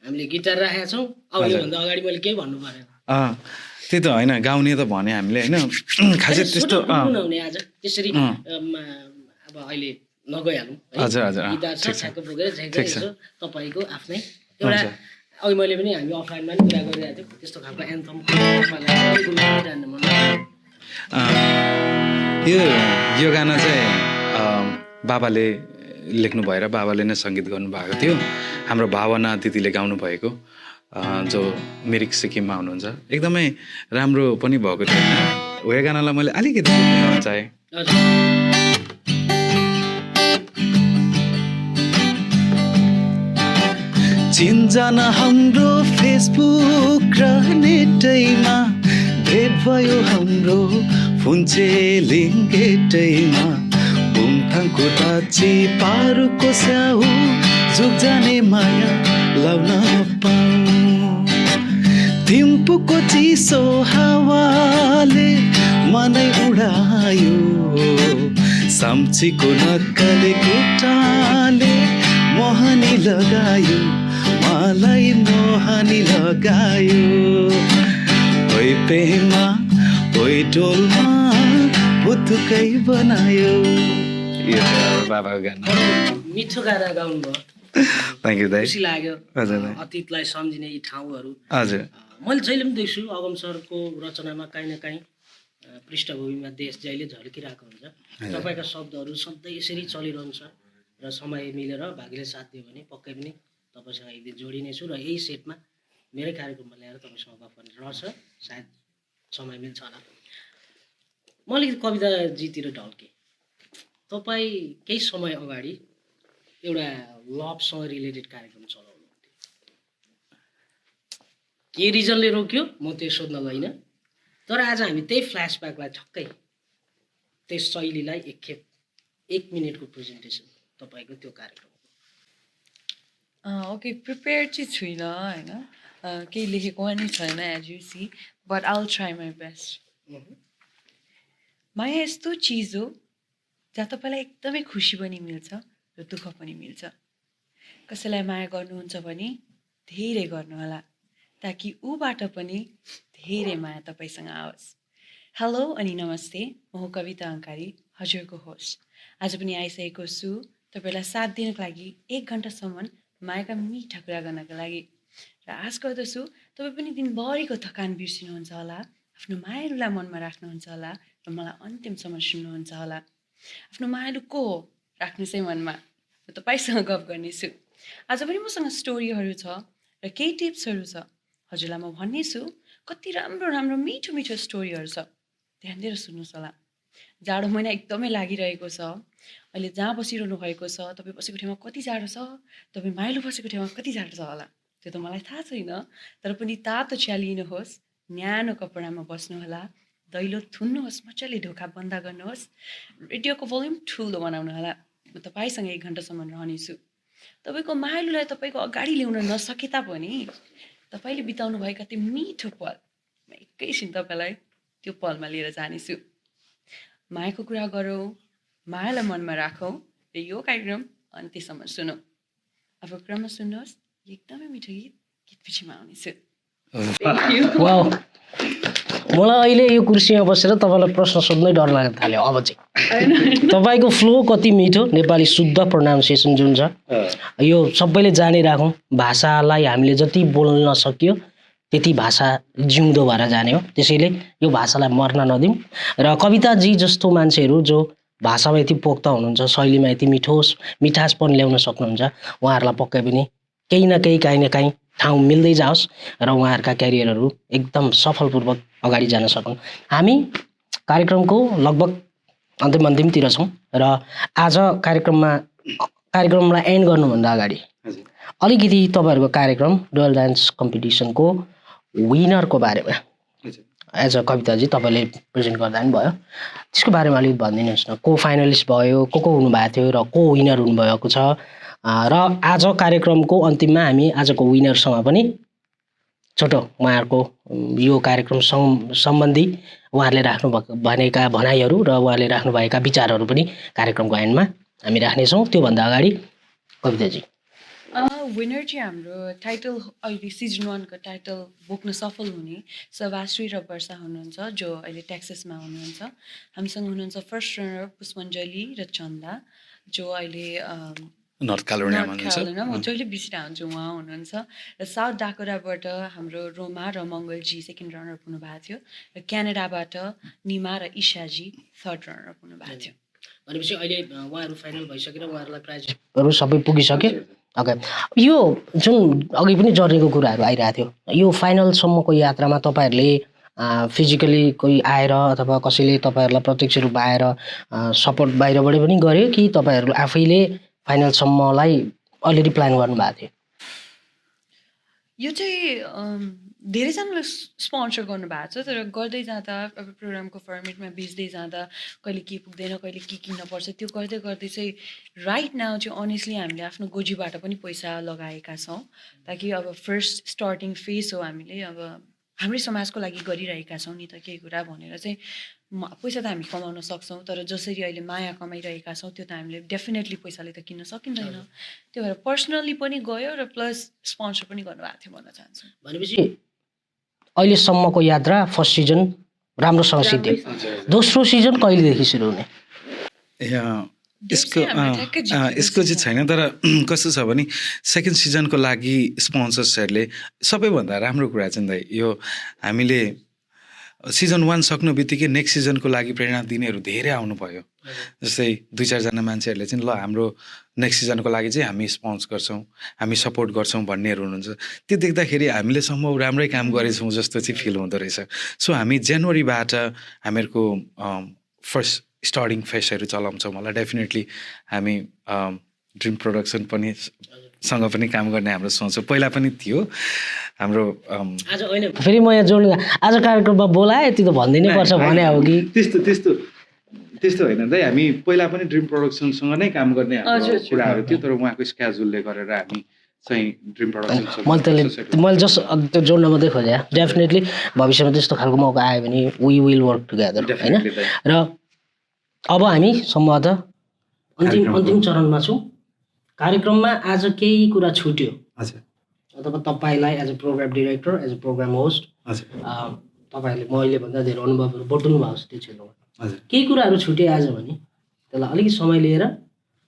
हामीले गिटार राखेका छौँ। अब योभन्दा अगाडि मैले केही भन्नु परेन।
त्यही त होइन गाउने त भने हामीले होइन खासै त्यस्तो
हुने आज त्यसरी अब अहिले नगइहालौँ
हजुर हजुर
गिटार छ
ठिक छ
छ्याक्क बोकेर झ्याक्क
ठिक छ।
यसो तपाईँको आफ्नै एउटा अघि मैले पनि हामी अफलाइनमा पनि कुरा गरिरहेको थियौँ त्यस्तो खालको एन्थम
यो गाना चाहिँ बाबाले लेख्नु भएर बाबाले नै सङ्गीत गर्नुभएको थियो हाम्रो भावना दिदीले गाउनु भएको जो मिरिक सिक्किममा हुनुहुन्छ एकदमै राम्रो पनि भएको थियो होइन यो गानालाई मैले अलिकति गाउन चाहेँ चिन्जान हाम्रो फेसबुक र नेटैमा भेट भयो हाम्रो फुन्चेलिङ गेटैमा बुङथाङको टाची पारुको स्याउ जुग जाने माया लाउन पाऊ थिम्पूको चिसो हावाले मनै उडायो साम्चीको नक्कले केटाले मोहनी लगायो मलाई मोहनी लगायो ओइ पेमा ओइ डोलमा भुतुकै बनायो यो बाबाको गाना
मिठो गाना गाउनुभयो
थ्याङ्क यू दाइ
खुसी लाग्यो
हजुर
अतीतलाई सम्झिने यी ठाउँहरू
हजुर
मैले जहिले पनि देख्छु अगम सरको रचनामा काहीँ न काहीँ पृष्ठभूमिमा देश जहिले झल्किरहेको हुन्छ तपाईँका शब्दहरू सधैँ यसरी चलिरहन्छ र समय मिलेर भाग्यले साथ दियो भने पक्कै पनि तपाईँसँग एक दिन जोडिनेछु र यही सेटमा मेरै कार्यक्रममा ल्याएर तपाईँसँग गफ गर्ने रहर छ सायद समय मिल्छ होला म अलिकति कविताजीतिर ढल्केँ तपाईँ केही समय अगाडि एउटा लभसँग रिलेटेड कार्यक्रम चलाउनु के रिजनले रोक्यो म त्यो सोध्न गइनँ तर आज हामी त्यही फ्ल्यासब्याकलाई ठक्कै त्यही शैलीलाई एकखेप 1 मिनटको प्रेजेन्टेसन तपाईँको त्यो कार्यक्रम
ओके प्रिपेयर चाहिँ छुइनँ होइन केही लेखेको पनि छैन as you see but I will try my best माया यस्तो चिज हो जहाँ तपाईँलाई एकदमै खुसी पनि मिल्छ र दुःख पनि मिल्छ कसैलाई माया गर्नुहुन्छ भने धेरै गर्नुहोला ताकि ऊबाट पनि धेरै माया तपाईँसँग आओस् हेलो अनि नमस्ते म हो कविता अङ्कारी हजुरको होस्ट आज पनि आइसकेको छु तपाईँलाई साथ दिनको लागि 1 घन्टासम्म मायाका मिठा कुरा गर्नको लागि र आश गर्दछु तपाईँ पनि दिनभरिको थकान बिर्सिनुहुन्छ होला आफ्नो मायालुलाई मनमा राख्नुहुन्छ होला र मलाई अन्तिमसम्म सुन्नुहुन्छ होला आफ्नो मायालु को हो राख्नुहोस् है मनमा म तपाईँसँग गफ गर्नेछु आज पनि मसँग स्टोरीहरू छ र केही टिप्सहरू छ हजुरलाई म भन्नेछु कति राम्रो राम्रो मिठो मिठो स्टोरीहरू छ ध्यान दिएर सुन्नुहोस् होला जाडो महिना एकदमै लागिरहेको छ अहिले जहाँ बसिरहनु भएको छ तपाईँ बसेको ठाउँमा कति जाडो छ तपाईँ माइलो बसेको ठाउँमा कति जाडो छ होला त्यो त मलाई थाहा छैन तर पनि तातो चिया लिनुहोस् न्यानो कपडामा बस्नुहोला दैलो थुन्नुहोस् मजाले ढोका बन्द गर्नुहोस् रेडियोको भोल्युम ठुलो बनाउनु होला म तपाईँसँग 1 घन्टासम्म रहनेछु तपाईँको मायालुलाई तपाईँको अगाडि ल्याउन नसके तापनि तपाईँले बिताउनु भएका त्यो मिठो पल म एकैछिन तपाईँलाई त्यो पलमा लिएर जानेछु मायाको कुरा गरौँ मायालाई मनमा राखौँ र यो कार्यक्रम अन्त्यसम्म सुनौँ अब क्रममा सुन्नुहोस् एकदमै मिठो गीत पछिमा आउनेछु
वाउ मलाई अहिले यो कुर्सीमा बसेर तपाईँलाई प्रश्न सोध्नै डर लाग्न थाल्यो अब चाहिँ तपाईँको फ्लो कति मिठो नेपाली शुद्ध प्रोनाउन्सिएसन जुन छ यो सबैले जानिराखौँ भाषालाई हामीले जति बोल्न सक्यो त्यति भाषा जिउँदो भएर जाने हो त्यसैले यो भाषालाई मर्न नदिउँ र कविताजी जस्तो मान्छेहरू जो भाषामा यति पोख्त हुनुहुन्छ शैलीमा यति मिठासपन ल्याउन सक्नुहुन्छ उहाँहरूलाई पक्कै पनि केही न काहीँ ठाउँ मिल्दै जाओस् र उहाँहरूका क्यारियरहरू एकदम सफलपूर्वक अगाडि जान सकुन् हामी कार्यक्रमको लगभग अन्तिमतिर छौँ र आज कार्यक्रमलाई एन्ड गर्नुभन्दा अगाडि अलिकति तपाईँहरूको कार्यक्रम डुअल डान्स कम्पिटिसनको विनरको बारेमा एज अ कविताजी तपाईँले प्रेजेन्ट गर्दा पनि भयो त्यसको बारेमा अलिकति भनिदिनुहोस् न को फाइनलिस्ट भयो को हुनुभएको थियो र को विनर हुनुभएको छ र आज कार्यक्रमको अन्तिममा हामी आजको विनरसँग पनि छोटो उहाँहरूको यो कार्यक्रम सम्बन्धी उहाँहरूले राख्नु भनेका भनाइहरू र उहाँले राख्नुभएका विचारहरू पनि कार्यक्रमको एन्डमा हामी राख्नेछौँ त्योभन्दा अगाडि कविताजी
विनर चाहिँ हाम्रो टाइटल अहिले सिजन 1को टाइटल बोक्न सफल हुने सभाश्री र वर्षा हुनुहुन्छ जो अहिले टेक्ससमा हुनुहुन्छ। हामीसँग हुनुहुन्छ फर्स्ट रनर पुष्पञ्जली र चन्दा जो अहिले
नर्थ क्यारोलिनामा
नर्थ
हुनुहुन्छ।
क्यारोलिना म जहिले बिर्सिरहेको हुन्छु उहाँ हुनुहुन्छ। र साउथ डाकोराबाट हाम्रो रोमा र मङ्गलजी सेकेन्ड रनर हुनुभएको थियो र क्यानाडाबाट निमा र इशाजी थर्ड रनर हुनुभएको थियो।
भनेपछि अहिले उहाँहरू फाइनल भइसकेर उहाँहरूलाई प्राइजहरू सबै पुगिसक्यो। ओके, यो जुन अघि पनि जर्नीको कुराहरू आइरहेको थियो, यो फाइनलसम्मको यात्रामा तपाईँहरूले फिजिकली कोही आएर अथवा कसैले तपाईँहरूलाई प्रत्यक्ष रूपमा आएर सपोर्ट बाहिरबाट पनि गर्यो कि तपाईँहरू आफैले फाइनलसम्मलाई अलरेडी प्लान गर्नुभएको थियो?
यो चाहिँ धेरैजनाले स्पोन्सर गर्नुभएको छ, तर गर्दै जाँदा अब प्रोग्रामको फर्मेटमा बेच्दै जाँदा कहिले के पुग्दैन, कहिले के किन्न पर्छ, त्यो गर्दै गर्दै चाहिँ राइट नाउ चाहिँ अनेस्टली हामीले आफ्नो गोजीबाट पनि पैसा लगाएका छौँ ताकि अब फर्स्ट स्टार्टिङ फेज हो। हामीले अब हाम्रै समाजको लागि गरिरहेका छौँ नि त केही कुरा भनेर चाहिँ पैसा त हामी कमाउन सक्छौँ, तर जसरी अहिले माया कमाइरहेका छौँ त्यो त हामीले डेफिनेटली पैसाले त किन्न सकिँदैन। त्यो भएर पर्सनली पनि गयो र प्लस स्पोन्सर पनि गर्नुभएको थियो भन्न चाहन्छु।
भनेपछि अहिलेसम्मको यात्रा फर्स्ट सिजन राम्रोसँग सिद्धियो, दोस्रो सिजन कहिलेदेखि सुरु हुने?
यसको चाहिँ छैन, तर कस्तो छ भने सेकेन्ड सिजनको लागि स्पोन्सर्सहरूले सबैभन्दा राम्रो कुरा चाहिँ दाइ यो हामीले सिजन 1 सक्नु बित्तिकै नेक्स्ट सिजनको लागि प्रेरणा दिनेहरू धेरै आउनु भयो। जस्तै 2-4 जना मान्छेहरूले चाहिँ ल हाम्रो नेक्स्ट सिजनको लागि चाहिँ हामी स्पोन्स गर्छौँ, हामी सपोर्ट गर्छौँ भन्नेहरू हुनुहुन्छ। त्यो देख्दाखेरि हामीले सम्भव राम्रै काम गरेछौँ जस्तो चाहिँ फिल हुँदो रहेछ। सो हामी जनवरीबाट हामीहरूको फर्स्ट स्टार्टिङ फेसहरू चलाउँछौँ होला। डेफिनेटली हामी ड्रिम प्रोडक्सन पनि सँग पनि काम गर्ने हाम्रो सोच हो, पहिला पनि थियो हाम्रो।
आज होइन फेरि म यहाँ जोड्नु आज कार्यक्रममा बोलाएँ यति त भनिदिनै पर्छ भने हो कि
त्यस्तो होइन दाइ, हामी पहिला पनि ड्रिम प्रोडक्सनसँग नै काम गर्ने हाम्रो कुराहरू थियो, तर उहाँको स्क्याजुलले गरेर हामी चाहिँ ड्रिम प्रोडक्सन
मैले जस्ट त्यो जोड्न मात्रै खोजेँ। डेफिनेटली भविष्यमा त्यस्तो खालको मौका आयो भने वी विल वर्क टुगेदर होइन। र अब हामी सम्भवतः अन्तिम चरणमा छौँ। कार्यक्रममा आज केही कुरा छुट्यो अथवा तपाईँलाई as a programme director, as a programme host तपाईँहरूले मैले भन्दा धेरै अनुभवहरू बटुल्नु भएको छ त्यो क्षेत्रमा, केही कुराहरू छुटे आज भने त्यसलाई अलिकति समय लिएर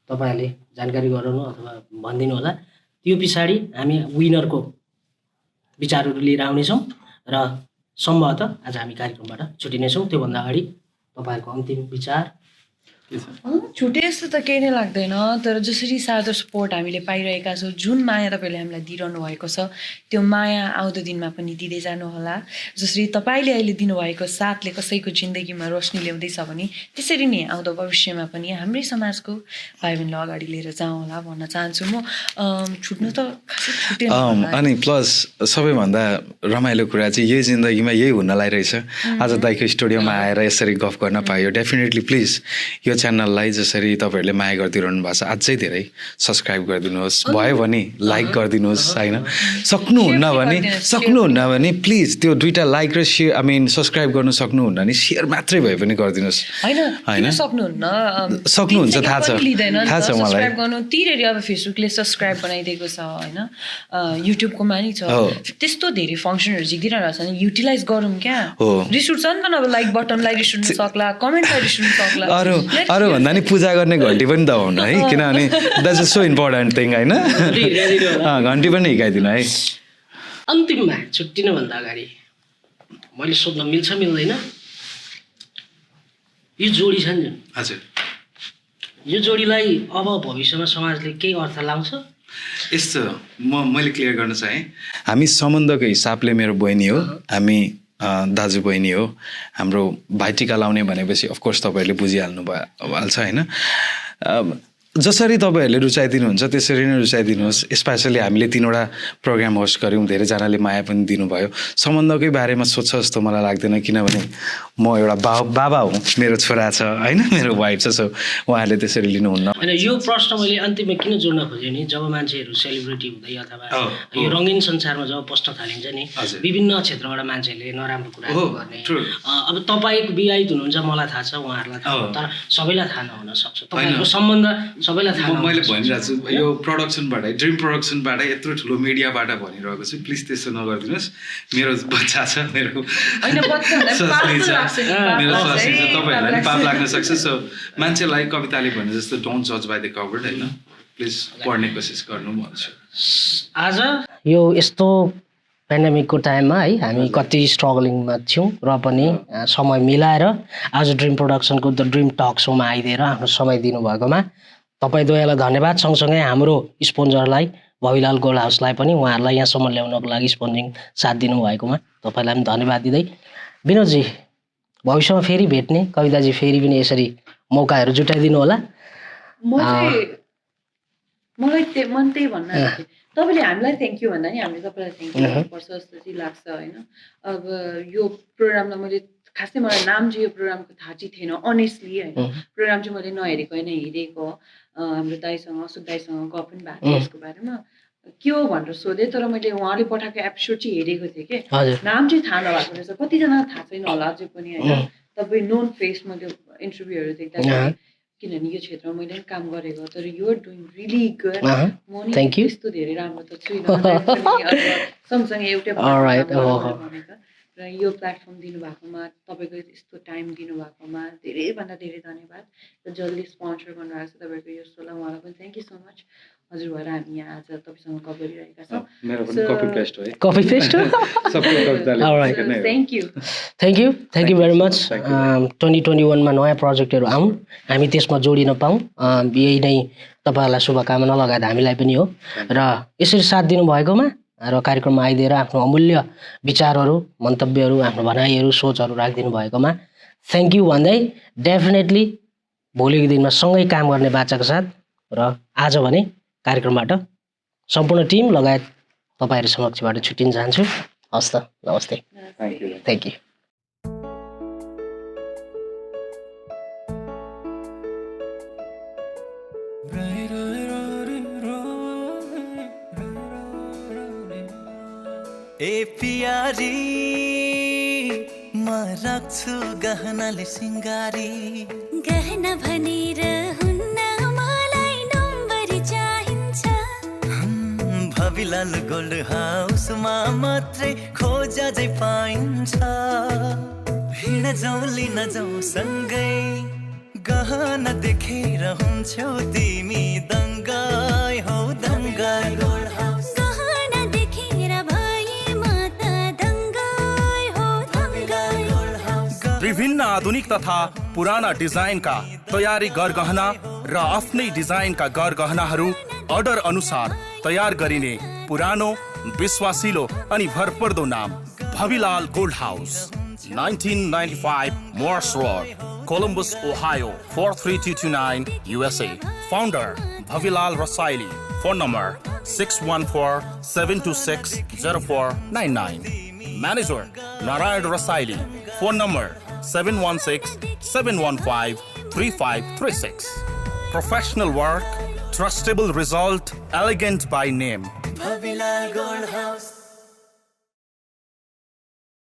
तपाईँहरूले जानकारी गराउनु अथवा भनिदिनु होला। त्यो पछाडि हामी विनरको विचारहरू लिएर आउनेछौँ र सम्भवतः आज हामी कार्यक्रमबाट छुट्टिनेछौँ। त्योभन्दा अगाडि तपाईँहरूको अन्तिम विचार?
छुटे जस्तो त केही नै लाग्दैन, तर जसरी सादर सपोर्ट हामीले पाइरहेका छौँ, जुन माया तपाईँले हामीलाई दिइरहनु भएको छ त्यो माया आउँदो दिनमा पनि दिँदै जानुहोला। जसरी तपाईँले अहिले दिनुभएको साथले कसैको जिन्दगीमा रोशनी ल्याउँदैछ भने त्यसरी नै आउँदो भविष्यमा पनि हाम्रै समाजको भाइ बहिनीलाई अगाडि लिएर जाउँ होला भन्न चाहन्छु म। छुट्नु त खासै छुटेन।
अनि प्लस सबैभन्दा रमाइलो कुरा चाहिँ यही जिन्दगीमा यही हुन लागिरहेछ। आज दाइको स्टुडियोमा आएर यसरी गफ गर्न पायो। डेफिनेटली प्लिज यो च्यानललाई जसरी तपाईँहरूले माया गरिदिरहनु भएको छ अझै धेरै सब्सक्राइब गरिदिनुहोस्, भयो भने लाइक गरिदिनुहोस् होइन। सक्नुहुन्न भने प्लिज त्यो 2टा लाइक र सेयर सब्सक्राइब गर्नु सक्नुहुन्न भने सेयर मात्रै भए पनि गरिदिनुहोस् होइन। सक्नुहुन्छ थाहा छ मलाई।
तिरेरी अब फेसबुकले सब्सक्राइब बनाइदिएको छ होइन, युट्युबकोमा नि छ, त्यस्तो धेरै फङ्सनहरू झिक्दिन रहेछ नि, युटिलाइज गरौँ क्या। रिस उठ्छ नि त, अब लाइक बटनलाई रिस उठ्नु सक्ला, कमेन्टलाई रिस उठ्नु सक्ला,
अरू भन्दा नि पूजा गर्ने घन्टी पनि दबाउनु है, किनभने that's a so important thing होइन। घन्टी पनि हिर्काइदिनु है।
अन्तिममा छुट्टिनुभन्दा अगाडि मैले सोध्न मिल्छ मिल्दैन, यो जोडी छ नि जुन,
हजुर
यो जोडीलाई अब भविष्यमा समाजले केही अर्थ लाउँछ?
यस्तो मैले क्लियर गर्न चाहेँ, हामी सम्बन्धको हिसाबले मेरो बहिनी हो, हामी दाजु बहिनी हो। हाम्रो भाइटिका लाउने भनेपछि अफकोर्स तपाईँहरूले बुझिहाल्नु हाल्छ होइन। जसरी तपाईँहरूले रुचाइदिनुहुन्छ त्यसरी नै रुचाइदिनुहोस्। स्पेसली हामीले 3वटा प्रोग्राम होस्ट गऱ्यौँ, धेरैजनाले माया पनि दिनुभयो। सम्बन्धकै बारेमा सोध्छ जस्तो मलाई लाग्दैन, किनभने म एउटा बाबा हुँ, मेरो छोरा छ होइन, मेरो वाइफ छ, सो उहाँहरूले त्यसरी लिनुहुन्न।
होइन, यो प्रश्न मैले अन्तिममा किन जोड्न खोजेँ नि, जब मान्छेहरू सेलिब्रिटी हुँदै अथवा यो रङ्गीन संसारमा जब पस्न थालिन्छ नि, विभिन्न क्षेत्रबाट मान्छेहरूले नराम्रो कुराहरू गर्ने। अब तपाईँ विवाहित हुनुहुन्छ, मलाई थाहा छ, उहाँहरूलाई थाहा, तर सबैलाई थाहा नहुन सक्छ। तपाईँहरूको सम्बन्ध सबैलाई थाहा
मैले
नहुन
भनिरहेको छु यो प्रोडक्सनबाट ड्रिम प्रोडक्सनबाट यत्रो ठुलो मिडियाबाट भनिरहेको छु प्लिज त्यस्तो नगरिदिनुहोस् मेरो बच्चा छ मेरो
होइन, बच्चा भन्दा
स्वास्नी
पाप
छ
लाग्छ नि, पाप
मेरो
लाग्छ
स्वास्नी छ
है,
तपाईँहरूलाई पनि
पाप
पाप
लाग्छ।
लाग्न सक्छ सो मान्छेलाई कविताले भने जस्तो डोन्ट जज बाई द कभर होइन प्लिज पढ्ने कोसिस गर्नु भन्छु
आज यो यस्तो पेन्डेमिकको टाइममा है हामी कति स्ट्रगलिङमा थियौँ र पनि समय मिलाएर आज ड्रिम प्रोडक्सनको द ड्रिम टक सोमा आइदिएर आफ्नो समय दिनुभएकोमा तपाईँ दुवैलाई धन्यवाद। सँगसँगै हाम्रो स्पोन्सरलाई भविलाल गोल्ड हाउसलाई पनि उहाँहरूलाई यहाँसम्म ल्याउनको लागि स्पोन्सिङ साथ दिनुभएकोमा तपाईँलाई पनि धन्यवाद दिँदै विनोदजी भविष्यमा फेरि भेट्ने कविताजी फेरि पनि यसरी मौकाहरू जुटाइदिनु होला।
मलाई त्यही भन्न आएको थिएँ तपाईँले हामीलाई थ्याङ्क यू भन्दा नि हामीले तपाईँलाई थ्याङ्क यू गर्नुपर्छ जस्तो चाहिँ लाग्छ होइन। अब यो प्रोग्रामलाई मैले खासै मलाई नाम चाहिँ यो प्रोग्रामको थाहा चाहिँ थिएन अनेस्टली होइन। प्रोग्राम चाहिँ मैले नहेरेको होइन हेरेको हाम्रो दाईसँग अशोक दाईसँग गफ पनि भएको थियो यसको बारेमा के हो भनेर सोधेँ तर मैले उहाँले पठाएको एपिसोड चाहिँ हेरेको थिएँ कि नाम चाहिँ थाहा नभएको रहेछ कतिजना थाहा छैन होला अझै पनि होइन। तपाईँ नोन फेसमा त्यो इन्टरभ्यूहरू देख्दा किनभने यो क्षेत्रमा मैले पनि काम गरेको तर युआर डुइङ रियली गुड म नि त्यस्तो धेरै राम्रो त छुइनँ सँगसँगै एउटै भनेको र यो प्लेटफर्म दिनुभएकोमा तपाईँको यस्तो टाइम दिनुभएकोमा धेरैभन्दा धेरै धन्यवाद र जसले स्पोन्सर गर्नुभएको छ तपाईँको यो सोलाई उहाँलाई पनि थ्याङ्क यू सो मच हजुर भएर हामी यहाँ आज तपाईँसँग गफ गरिरहेका छौँ।
मेरो पनि कपी पेस्ट हो है
coffee paste thank you very much. 2021मा नयाँ प्रोजेक्टहरू आउँ हामी त्यसमा जोडिन पाऊँ यही नै तपाईँहरूलाई शुभकामना लगायत हामीलाई पनि हो र यसरी साथ दिनुभएकोमा र कार्यक्रममा आइदिएर आफ्नो अमूल्य विचारहरू मन्तव्यहरू आफ्नो भनाइहरू सोचहरू राखिदिनु भएकोमा थ्याङ्क यू भन्दै डेफिनेटली भोलिको दिनमा सँगै काम गर्ने बाचाको साथ र आज भने कार्यक्रमबाट सम्पूर्ण टिम लगायत तपाईँहरू समक्षबाट छुट्टिन चाहन्छु। हस् त नमस्ते थ्याङ्क यू।
ए पियारी म राख्छु गहनाले सिंगारी
गहना भनेर हुन्न मलाई नम्बर चाहिन्छ
भविलाल गोल्ड हाउसमा मात्रै खोजा चाहिँ पाइन्छ हिँड जाउँ लिन जाउँ सँगै गहना देखेर हुन्छौ तिमी दङ्गाई हौ दङ्गाई गोल्ड हाउस
गहना देखेर भए म त दङ्गाई हो दङ्गाई गोल्ड हाउस
विभिन्न आधुनिक तथा पुराना डिजाइनका तयारी गरगहना र आफ्नै डिजाइनका गरगहनाहरू अर्डर अनुसार तयार गरिने पुरानो विश्वासिलो अनि भरपर्दो नाम Bhavilal gold house 1995 Morse Road, Columbus, Ohio 43229 USA. Founder Bhavilal Rasaili. Phone number 614-726-0499. Manager Narayan Rasaili. Phone number 716-715-3536. Professional work, trustable result, elegant by name.
Bhavilal Gold House.